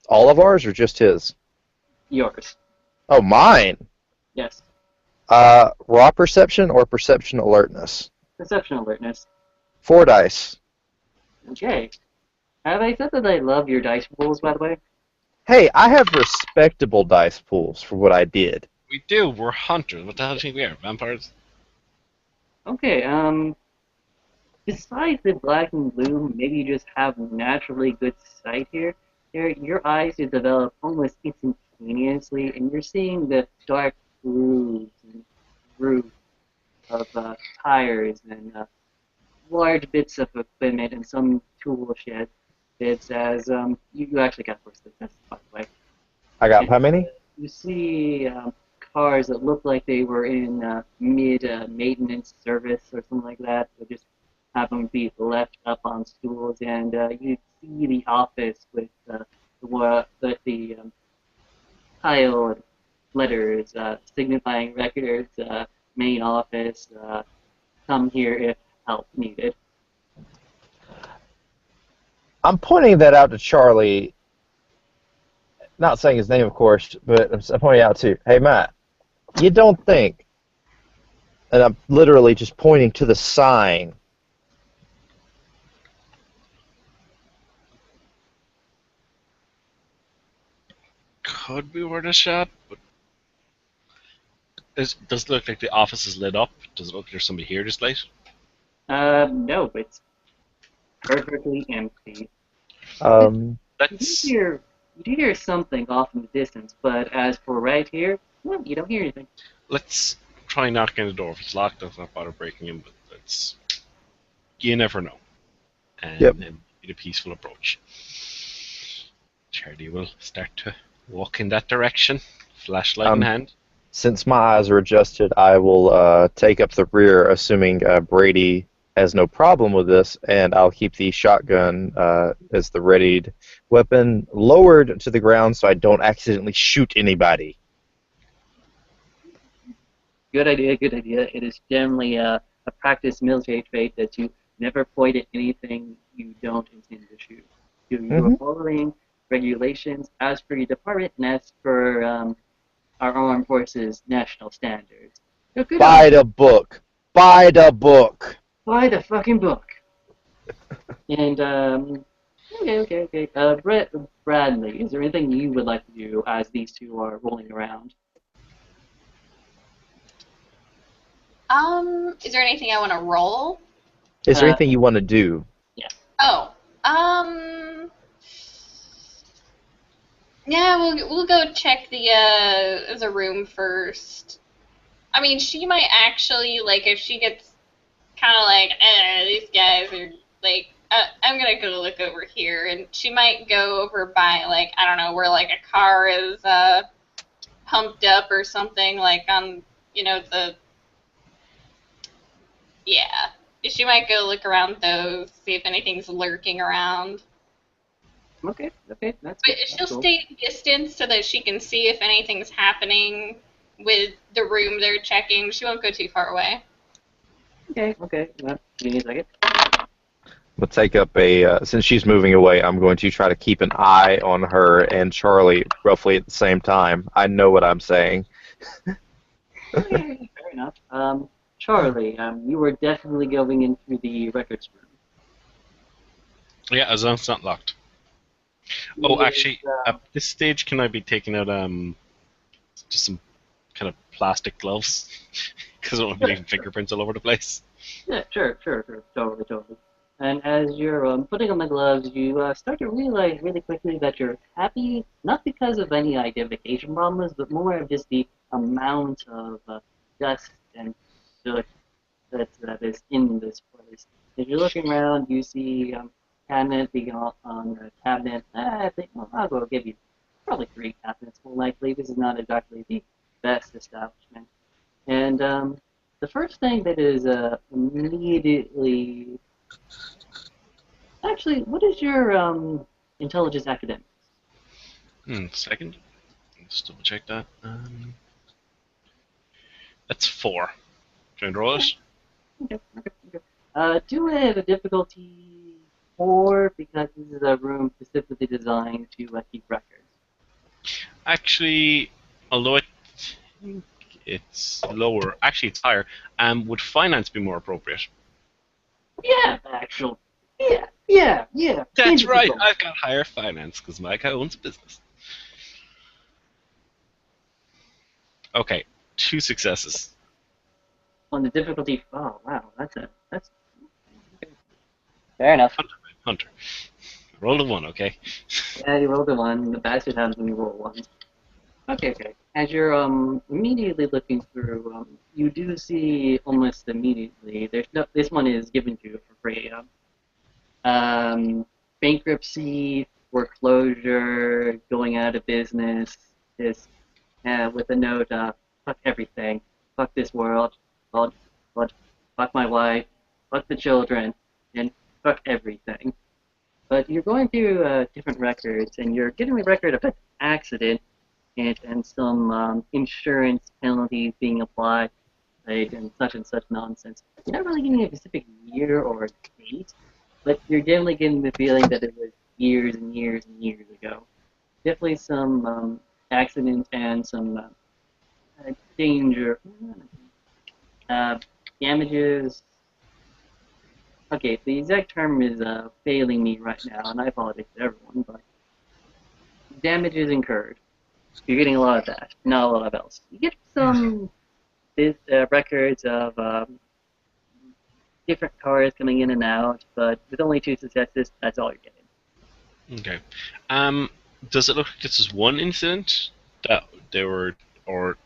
Speaker 4: of ours or just his?
Speaker 1: Yours.
Speaker 4: Oh, mine.
Speaker 1: Yes.
Speaker 4: Raw perception or perception alertness?
Speaker 1: Perception alertness.
Speaker 4: 4 dice.
Speaker 1: Okay. Have I said that I love your dice rolls, by the way?
Speaker 4: Hey, I have respectable dice pools for what I did.
Speaker 2: We do. We're hunters. What the hell do you think we are? Vampires?
Speaker 1: Okay, besides the black and blue, maybe you just have naturally good sight here. Your eyes have developed almost instantaneously, and you're seeing the dark grooves and grooves of tires and large bits of equipment and some tool shed bits as you actually got first success, by the way.
Speaker 4: I got
Speaker 1: And,
Speaker 4: how many?
Speaker 1: you see cars that look like they were in mid-maintenance service or something like that. So just have them be left up on stools, and you see the office with the tiled letters signifying records, main office, come here if help needed.
Speaker 4: I'm pointing that out to Charlie, not saying his name, of course, but I'm pointing out to, hey, Matt, you don't think, and I'm literally just pointing to the sign.
Speaker 2: Could be worth a shot, but does it look like the office is lit up? Does it look like there's somebody here this late?
Speaker 1: No, it's perfectly empty.
Speaker 4: Um,
Speaker 2: Let's
Speaker 1: You do hear something off in the distance, but as for right here, well, you don't hear anything.
Speaker 2: let's try knocking the door. If it's locked, let's not bother breaking in. But let's. You never know. And be the peaceful approach. Charlie will start to walk in that direction, flashlight in hand.
Speaker 4: Since my eyes are adjusted, I will take up the rear, assuming Brady has no problem with this, and I'll keep the shotgun as the readied weapon lowered to the ground so I don't accidentally shoot anybody.
Speaker 1: Good idea, good idea. It is generally a practice military trait that you never point at anything you don't intend to shoot. You are following regulations as per your department and as per our armed forces national standards. So good
Speaker 4: Buy the book. Buy the book.
Speaker 1: Buy the fucking book. And okay. Bradley, is there anything you would like to do as these two are rolling around?
Speaker 3: Is there anything I want to roll?
Speaker 4: Is there anything you want to do?
Speaker 1: Yeah.
Speaker 3: Oh, yeah, we'll go check the room first. I mean, she might actually, like, if she gets kind of like, these guys are like, I'm gonna go look over here, and she might go over by, like, I don't know, where like a car is pumped up or something, like on, yeah. She might go look around those, see if anything's lurking around.
Speaker 1: Okay, that's
Speaker 3: But
Speaker 1: good.
Speaker 3: she'll stay distant so that she can see if anything's happening with the room they're checking. She won't go too far away.
Speaker 1: Okay. Well, give me a second.
Speaker 4: We'll take up a since she's moving away. I'm going to try to keep an eye on her and Charlie roughly at the same time. I know what I'm saying.
Speaker 1: Okay, fair enough. Charlie, you were definitely going into the records room.
Speaker 2: Yeah, as long as it's not locked. Oh,
Speaker 1: Yes,
Speaker 2: actually, at this stage, can I be taking out just some kind of plastic gloves? Because I don't want to be leaving fingerprints all over the place.
Speaker 1: yeah, sure, totally. And as you're putting on the gloves, you start to realize really quickly that you're happy, not because of any identification problems, but more of just the amount of dust and soot that is in this place. If you're looking around, you see cabinet being on the cabinet. I think, well, I'll go give you probably 3 cabinets, more likely. This is not exactly the best establishment. And the first thing that is immediately... Actually, what is your intelligence academics?
Speaker 2: Second. Let's double check that. That's 4. Can I roll it?
Speaker 1: Okay. Do it at a difficulty 4 because this is a room specifically designed to keep records.
Speaker 2: Actually, although I think it's lower, actually it's higher. Would finance be more appropriate?
Speaker 1: Yeah, actual. Yeah.
Speaker 2: That's
Speaker 1: Change
Speaker 2: right.
Speaker 1: the
Speaker 2: I've got higher finance because my guy owns a business. Okay, 2 successes.
Speaker 1: on the difficulty. Oh wow, that's fair enough.
Speaker 2: Hunter. Roll a 1, okay?
Speaker 1: Yeah, you rolled a 1. The bastard happens when you roll 1. Okay. As you're immediately looking through, you do see almost immediately. There's no. This one is given to you for free. Bankruptcy, foreclosure, going out of business. This with a note. Fuck everything. Fuck this world. Well, fuck my wife. Fuck the children. And fuck everything. But you're going through different records, and you're getting a record of an accident and some insurance penalties being applied, right, and such nonsense. You're not really getting a specific year or date, but you're definitely getting the feeling that it was years and years and years ago. Definitely some accident and some danger, uh, damages. Okay, the exact term is failing me right now, and I apologize to everyone, but damages incurred. You're getting a lot of that, not a lot of else. You get some records of different cars coming in and out, but with only 2 successes, that's all you're getting.
Speaker 2: Okay. Does it look like this is one incident that they were, or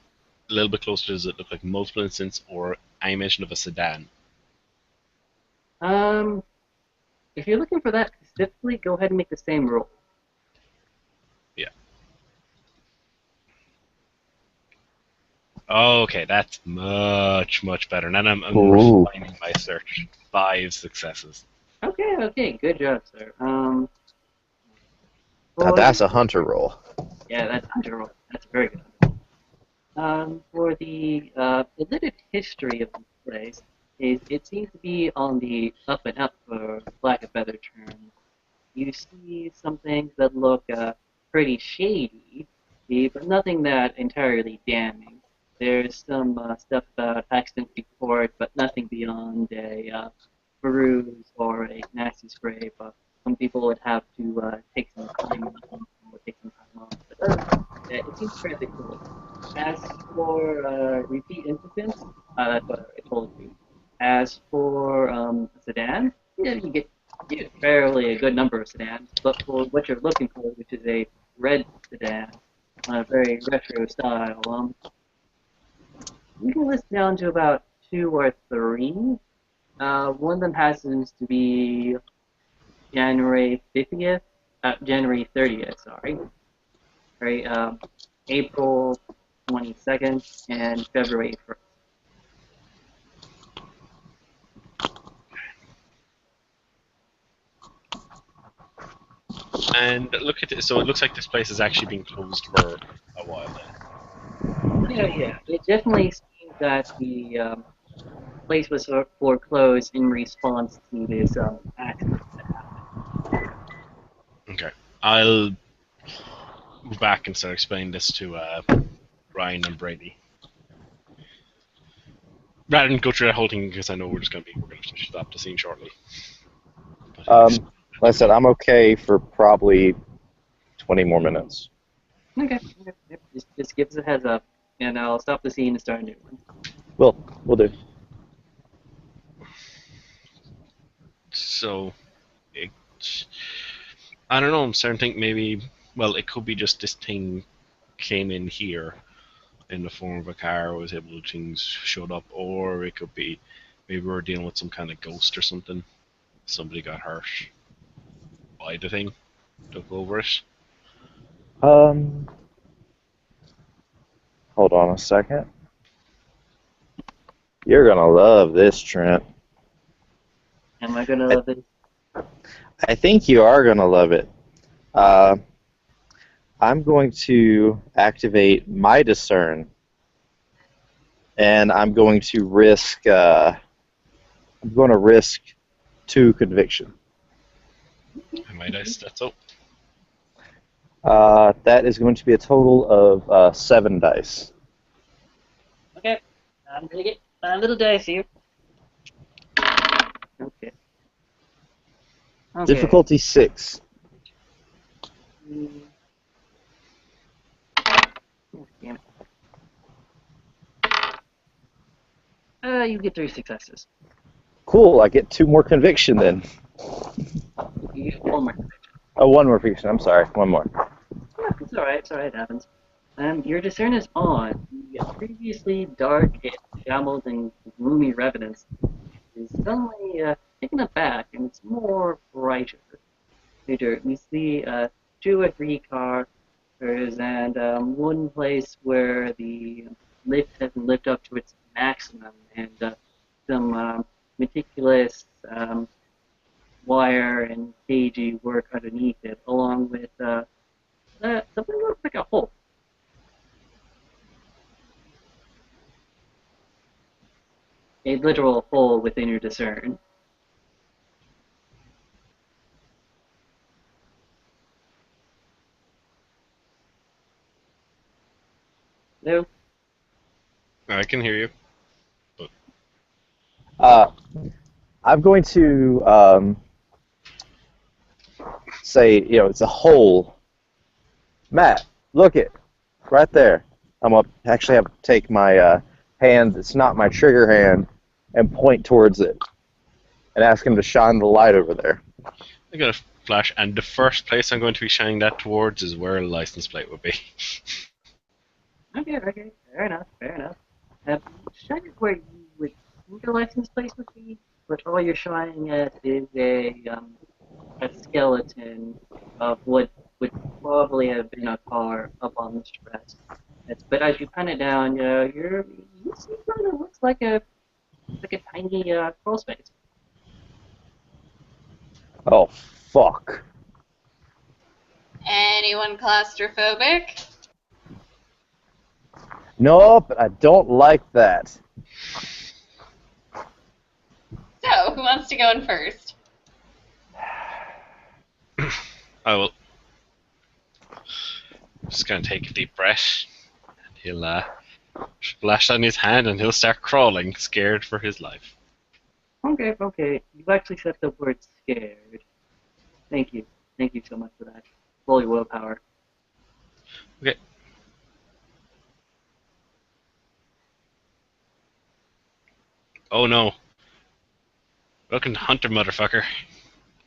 Speaker 2: a little bit closer, does it look like multiple incidents, or I mentioned of a sedan?
Speaker 1: If you're looking for that specifically, go ahead and make the same roll.
Speaker 2: Yeah. Okay, that's much better. And then I'm
Speaker 4: Ooh.
Speaker 2: refining my search. 5 successes.
Speaker 1: Okay, good job, sir.
Speaker 4: Now that's a hunter roll.
Speaker 1: Yeah, that's a roll. That's a very good roll. For the limited history of this place, it seems to be on the up and up, for lack of better terms. You see some things that look pretty shady, but nothing that entirely damning. There's some stuff about accident report, but nothing beyond a bruise or a nasty scrape. Some people would have to take some time off, but it seems fairly cool. As for repeat incidents, that's what I told you. As for a sedan, yeah, you get fairly a good number of sedans, but for what you're looking for, which is a red sedan, a very retro style, you can list down to about 2 or 3. One of them happens to be January 30th, January 30th, sorry. Right, April 22nd, and February 1st.
Speaker 2: And look at it. So it looks like this place has actually been closed for a while then.
Speaker 1: Yeah. It definitely seems that the place was foreclosed in response to this accident.
Speaker 2: Okay. I'll go back and start explaining this to Ryan and Brady. Rather than go through that whole thing, because I know we're going to stop the scene shortly. But,
Speaker 4: Like I said, I'm okay for probably 20 more minutes.
Speaker 1: Okay. Yep. Just give us a heads up, and I'll stop the scene and start a new one.
Speaker 4: We'll do.
Speaker 2: So, I don't know, I'm starting to think maybe, well, it could be just this thing came in here in the form of a car, was able to, things showed up, or it could be maybe we're dealing with some kind of ghost or something. Somebody got hurt by the thing, took over it.
Speaker 4: Hold on a second. You're gonna love this, Trent.
Speaker 1: Am I gonna love it?
Speaker 4: I think you are gonna love it. I'm going to activate my discern, and I'm going to risk. I'm going to risk 2 conviction.
Speaker 2: And my dice, that's all.
Speaker 4: That is going to be a total of 7 dice.
Speaker 1: Okay. I'm gonna get a little dice here. Okay.
Speaker 4: Difficulty 6.
Speaker 1: Oh, damn it. You get 3 successes.
Speaker 4: Cool. I get 2 more conviction then.
Speaker 1: You get 1 more.
Speaker 4: Oh, 1 more conviction. I'm sorry. 1 more.
Speaker 1: Yeah, it's alright, it happens. Your discern is on. The previously dark, shambled, and gloomy revenants is suddenly taken aback, and it's more brighter. You see 2 or 3 cars, and one place where the lift has been lifted up to its maximum, and some meticulous wire and cagey work underneath it, along with something that looks like a hole. A literal hole within your discern. No?
Speaker 2: I can hear you.
Speaker 4: I'm going to say, it's a hole. Matt, look it, right there. I'm gonna actually have to take my hand. It's not my trigger hand, and point towards it, and ask him to shine the light over there.
Speaker 2: I got a flash, and the first place I'm going to be shining that towards is where a license plate would be.
Speaker 1: Okay, fair enough. Shine it where you would think a license plate would be, but all you're shining at is a skeleton of what would probably have been a car up on the stress. But as you pin it down, you see something that looks like a tiny crawl space.
Speaker 4: Oh, fuck.
Speaker 3: Anyone claustrophobic?
Speaker 4: No, but I don't like that.
Speaker 3: So, who wants to go in first?
Speaker 2: I will. Just gonna take a deep breath. And he'll splash on his hand and he'll start crawling, scared for his life.
Speaker 1: Okay. You actually said the word scared. Thank you so much for that. Roll your willpower.
Speaker 2: Okay. Oh no. Welcome to Hunter, motherfucker.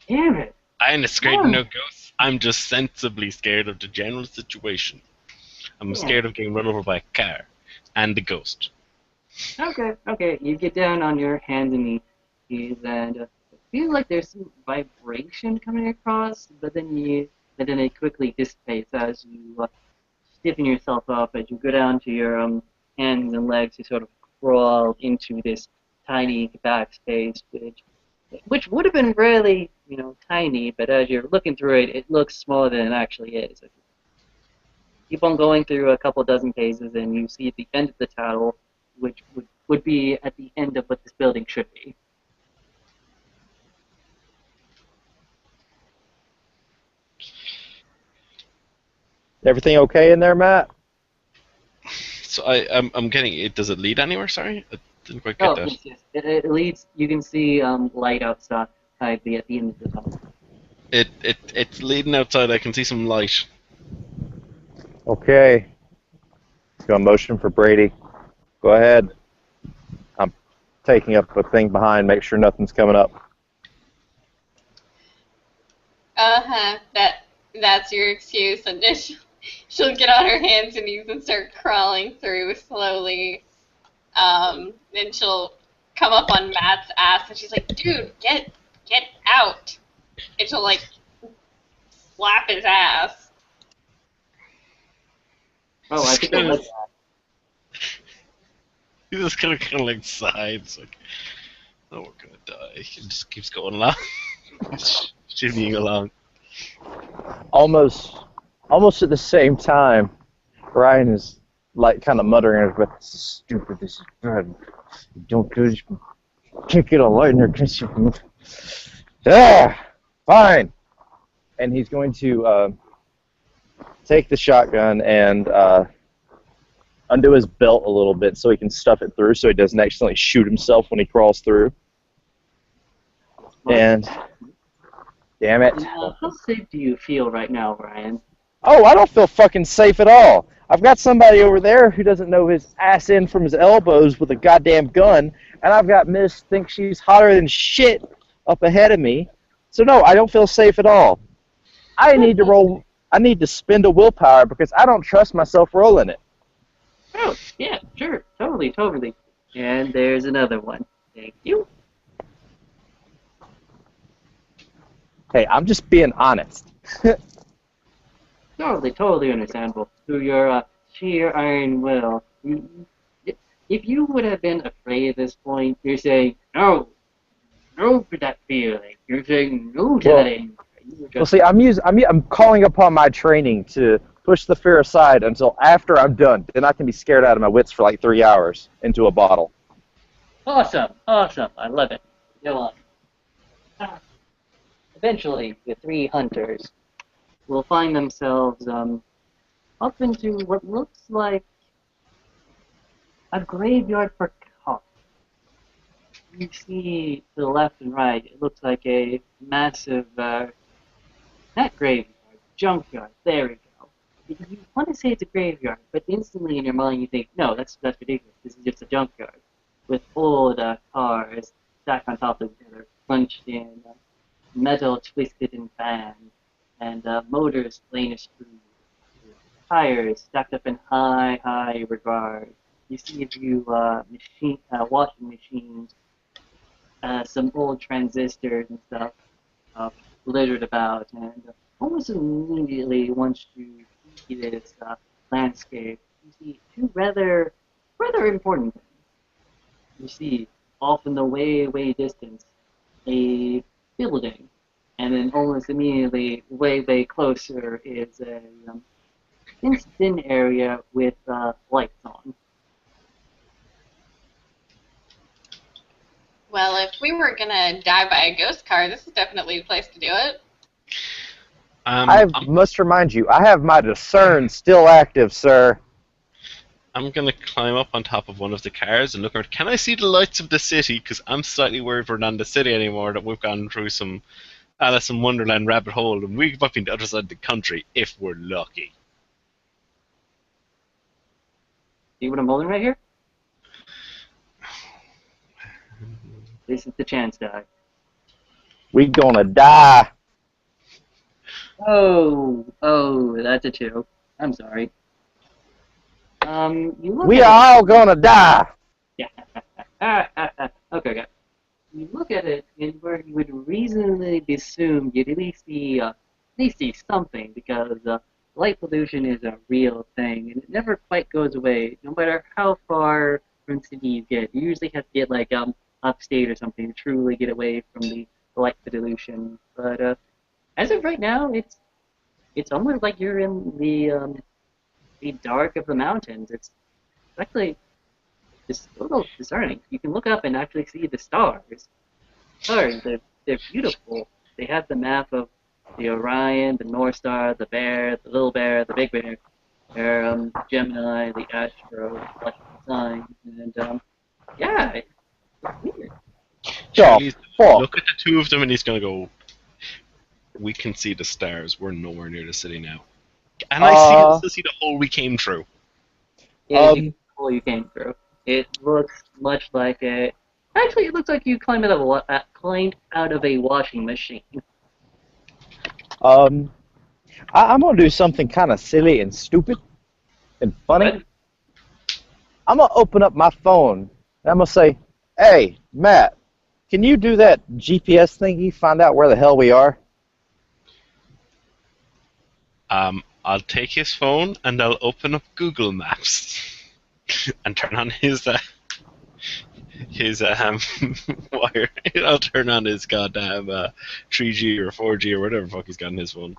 Speaker 1: Damn it!
Speaker 2: I ain't scared of no ghosts. I'm just sensibly scared of the general situation. I'm scared of getting run over by a car. And the ghost.
Speaker 1: Okay. You get down on your hands and knees, and it feels like there's some vibration coming across, but then it quickly dissipates as you stiffen yourself up as you go down to your hands and legs to sort of crawl into this tiny backspace, which would have been really, tiny, but as you're looking through it, it looks smaller than it actually is. Keep on going through a couple dozen cases, and you see at the end of the tunnel, which would would be at the end of what this building should be.
Speaker 4: Everything okay in there, Matt?
Speaker 2: So I'm getting it. Does it lead anywhere? Sorry, I didn't quite get
Speaker 1: Oh,
Speaker 2: that.
Speaker 1: yes, yes. It leads. You can see light outside at the end of the tunnel.
Speaker 2: It's leading outside. I can see some light.
Speaker 4: Okay. Go motion for Brady. Go ahead. I'm taking up a thing behind. Make sure nothing's coming up.
Speaker 3: That's your excuse, and then she'll get on her hands and knees and start crawling through slowly. Then she'll come up on Matt's ass, and she's like, "Dude, get out!" And she'll like slap his ass.
Speaker 1: Oh, I think I like that.
Speaker 2: He just kind of like sides, like, "Oh, we're gonna die." He just keeps going along, shimmying along.
Speaker 4: Almost at the same time, Ryan is like kind of muttering under his breath, "This is stupid. This is bad. Don't do this. Can't get a light in there. Ah, fine." And he's going to take the shotgun and undo his belt a little bit so he can stuff it through, so he doesn't accidentally shoot himself when he crawls through. And damn it.
Speaker 1: How safe do you feel right now, Ryan?
Speaker 4: Oh, I don't feel fucking safe at all. I've got somebody over there who doesn't know his ass in from his elbows with a goddamn gun, and I've got Miss thinks she's hotter than shit up ahead of me. So no, I don't feel safe at all. I need to spend a willpower because I don't trust myself rolling it.
Speaker 1: Oh, yeah, sure, totally. And there's another one. Thank you.
Speaker 4: Hey, I'm just being honest.
Speaker 1: Totally understandable. Through your sheer iron will, if you would have been afraid at this point, you're saying no to that feeling. You're saying no to that anger.
Speaker 4: Well, see, I'm calling upon my training to push the fear aside until after I'm done. Then I can be scared out of my wits for like 3 hours into a bottle.
Speaker 1: Awesome. I love it. Go on. Eventually, the three hunters will find themselves up into what looks like a graveyard for cops. You see to the left and right, it looks like a massive, not graveyard, junkyard. There we go. You want to say it's a graveyard, but instantly in your mind you think, no, that's ridiculous. This is just a junkyard with old cars stacked on top of each other, punched in, metal twisted and fanned, and motors plain as screws, tires stacked up in high regard. You see a few washing machines, some old transistors and stuff littered about, and almost immediately once you see this landscape, you see two rather important things. You see off in the way distance a building, and then almost immediately way closer is a fenced-in area with lights on.
Speaker 3: Well, if we were gonna die by a ghost car, this is definitely the place to do it.
Speaker 4: I must remind you, I have my discern still active, sir.
Speaker 2: I'm gonna climb up on top of one of the cars and look around. Can I see the lights of the city? Because I'm slightly worried we're not in the city anymore, that we've gone through some Alice in Wonderland rabbit hole, and we might be on the other side of the country if we're lucky.
Speaker 1: See what I'm holding right here? This is the chance die.
Speaker 4: We gonna die.
Speaker 1: Oh, that's a 2. I'm sorry.
Speaker 4: We are all gonna die.
Speaker 1: Yeah. Okay. You look at it, and where you would reasonably assume you'd at least see something, because light pollution is a real thing, and it never quite goes away, no matter how far from the city you get. You usually have to get like upstate or something to truly get away from the light pollution. But as of right now, it's almost like you're in the dark of the mountains. It's actually it's a little discerning. You can look up and actually see the stars. Stars, they're beautiful. They have the map of the Orion, the North Star, the Bear, the Little Bear, the Big Bear, Gemini, the Astro, like signs, and yeah, it's weird.
Speaker 4: The
Speaker 2: Charlie's
Speaker 4: fuck?
Speaker 2: look at the two of them and he's gonna go. We can see the stars. We're nowhere near the city now. And I
Speaker 4: Uh,
Speaker 2: still see the hole we came through.
Speaker 1: Yeah, you
Speaker 4: um,
Speaker 1: hole you came through. It looks much like a. Actually, it looks like you climbed out of a washing machine.
Speaker 4: um, I'm gonna do something kind of silly and stupid and funny.
Speaker 1: What?
Speaker 4: I'm gonna open up my phone and I'm gonna say, "Hey, Matt, can you do that GPS thingy? Find out where the hell we are."
Speaker 2: I'll take his phone and I'll open up Google Maps and turn on his wire. I'll turn on his goddamn 3G or 4G or whatever the fuck he's got in his phone.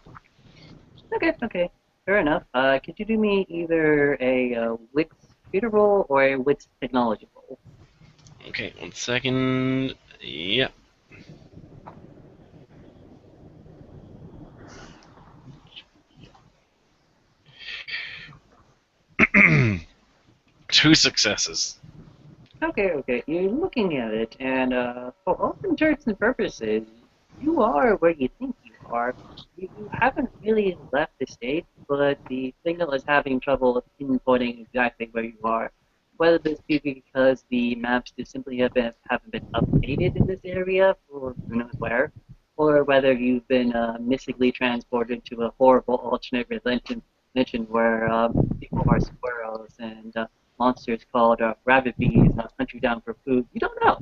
Speaker 1: Okay, fair enough. Could you do me either a wits computer roll or a wits technology roll?
Speaker 2: Okay, 1 second. Yep. Two successes.
Speaker 1: Okay. You're looking at it, and for all intents and purposes, you are where you think you are. You haven't really left the state, but the signal is having trouble pinpointing exactly where you are. Whether this be because the maps just simply haven't been updated in this area, or who knows where, or whether you've been mystically transported to a horrible alternate dimension where people are squirrels and monsters called rabbit bees hunt you down for food. You don't know.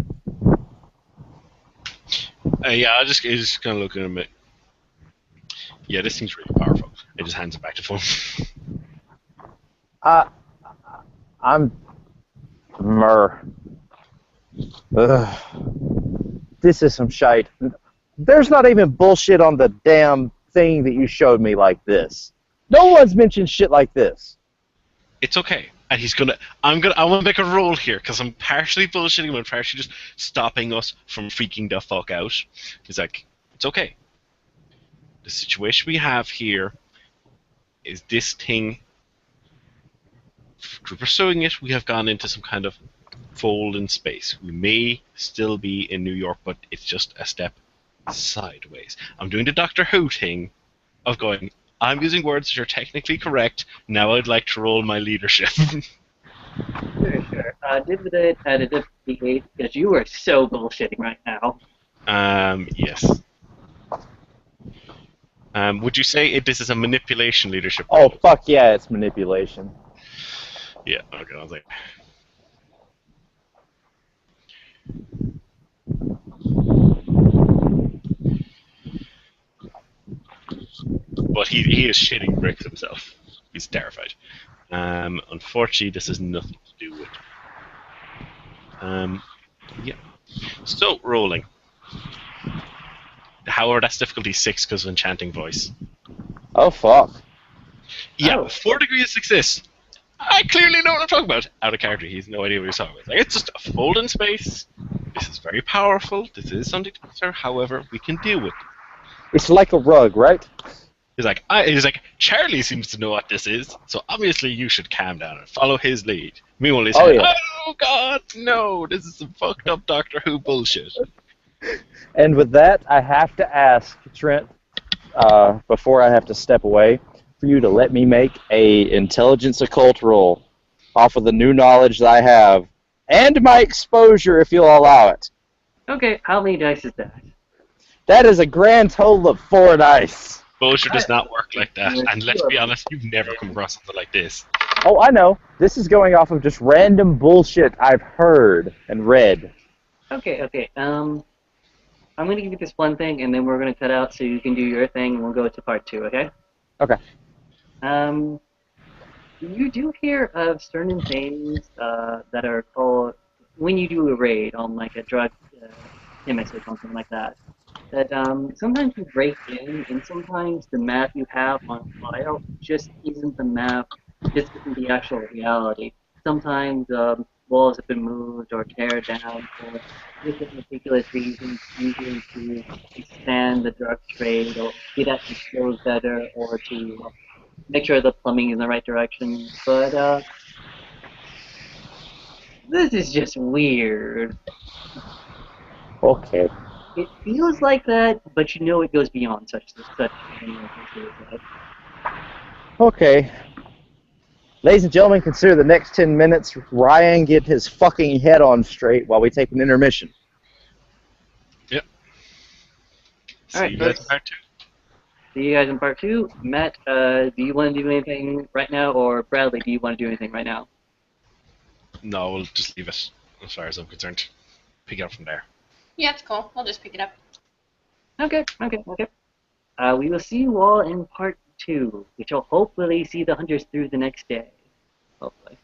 Speaker 2: Yeah, I just kind of look at him. Yeah, this thing's really powerful. He just hands it back to phone.
Speaker 4: Uh, I'm Myrrh. Ugh. This is some shite. There's not even bullshit on the damn thing that you showed me like this. No one's mentioned shit like this.
Speaker 2: It's okay. And I want to make a roll here because I'm partially bullshitting but partially just stopping us from freaking the fuck out. He's like, it's okay. The situation we have here is this thing. Through pursuing it, we have gone into some kind of fold in space. We may still be in New York, but it's just a step sideways. I'm doing the Doctor Who thing of going, I'm using words that are technically correct. Now I'd like to roll my leadership.
Speaker 1: Sure. Did it at a difficulty 8 because you are so bullshitting right now.
Speaker 2: Yes. Would you say this is a manipulation leadership
Speaker 4: Oh,
Speaker 2: role?
Speaker 4: fuck yeah, it's manipulation.
Speaker 2: Yeah, okay, I was like... But he is shitting bricks himself. He's terrified. Unfortunately, this has nothing to do with... yeah. So, rolling. However, that's difficulty 6 because of enchanting voice.
Speaker 4: Oh, fuck.
Speaker 2: Yeah,
Speaker 1: Oh.
Speaker 2: 4 degrees of success. I clearly know what I'm talking about. Out of character, he has no idea what he's talking about. Like, it's just a fold in space. This is very powerful. This is something to consider. However, we can deal with it.
Speaker 4: It's like a rug, right?
Speaker 2: He's like, Charlie seems to know what this is, so obviously you should calm down and follow his lead. Meanwhile, he's saying,
Speaker 4: yeah.
Speaker 2: oh god, no, this is some fucked up Doctor Who bullshit.
Speaker 4: And with that, I have to ask, Trent, before I have to step away, for you to let me make a intelligence occult roll off of the new knowledge that I have, and my exposure, if you'll allow it.
Speaker 1: Okay, how many dice is that?
Speaker 4: That is a grand total of 4 dice.
Speaker 2: Exposure does not work like that, and let's be honest, you've never come across something like this.
Speaker 4: Oh, I know. This is going off of just random bullshit I've heard and read.
Speaker 1: Okay. I'm gonna give you this one thing, and then we're gonna cut out so you can do your thing, and we'll go to part 2. Okay?
Speaker 4: Okay.
Speaker 1: You do hear of certain things that are called when you do a raid on like a drug chemist or something like that. That sometimes you break in, and sometimes the map you have on file just isn't the map, just isn't the actual reality. Sometimes walls have been moved or tear down for different meticulous reasons, usually to expand the drug trade or get at the skills better or to make sure the plumbing is in the right direction. But this is just weird.
Speaker 4: Okay.
Speaker 1: It feels like that, but you know it goes beyond such.
Speaker 4: Okay. Ladies and gentlemen, consider the next 10 minutes Ryan get his fucking head on straight while we take an intermission.
Speaker 2: Yep. See
Speaker 1: Alright,
Speaker 2: you guys in
Speaker 1: folks.
Speaker 2: part 2.
Speaker 1: See you guys in part 2. Matt, do you want to do anything right now, or Bradley, do you want to do anything right now?
Speaker 2: No, we'll just leave it as far as I'm concerned. Pick it up from there.
Speaker 3: Yeah, it's cool. We'll just pick it up.
Speaker 1: Okay. We will see you all in part 2, which will hopefully see the hunters through the next day. Hopefully.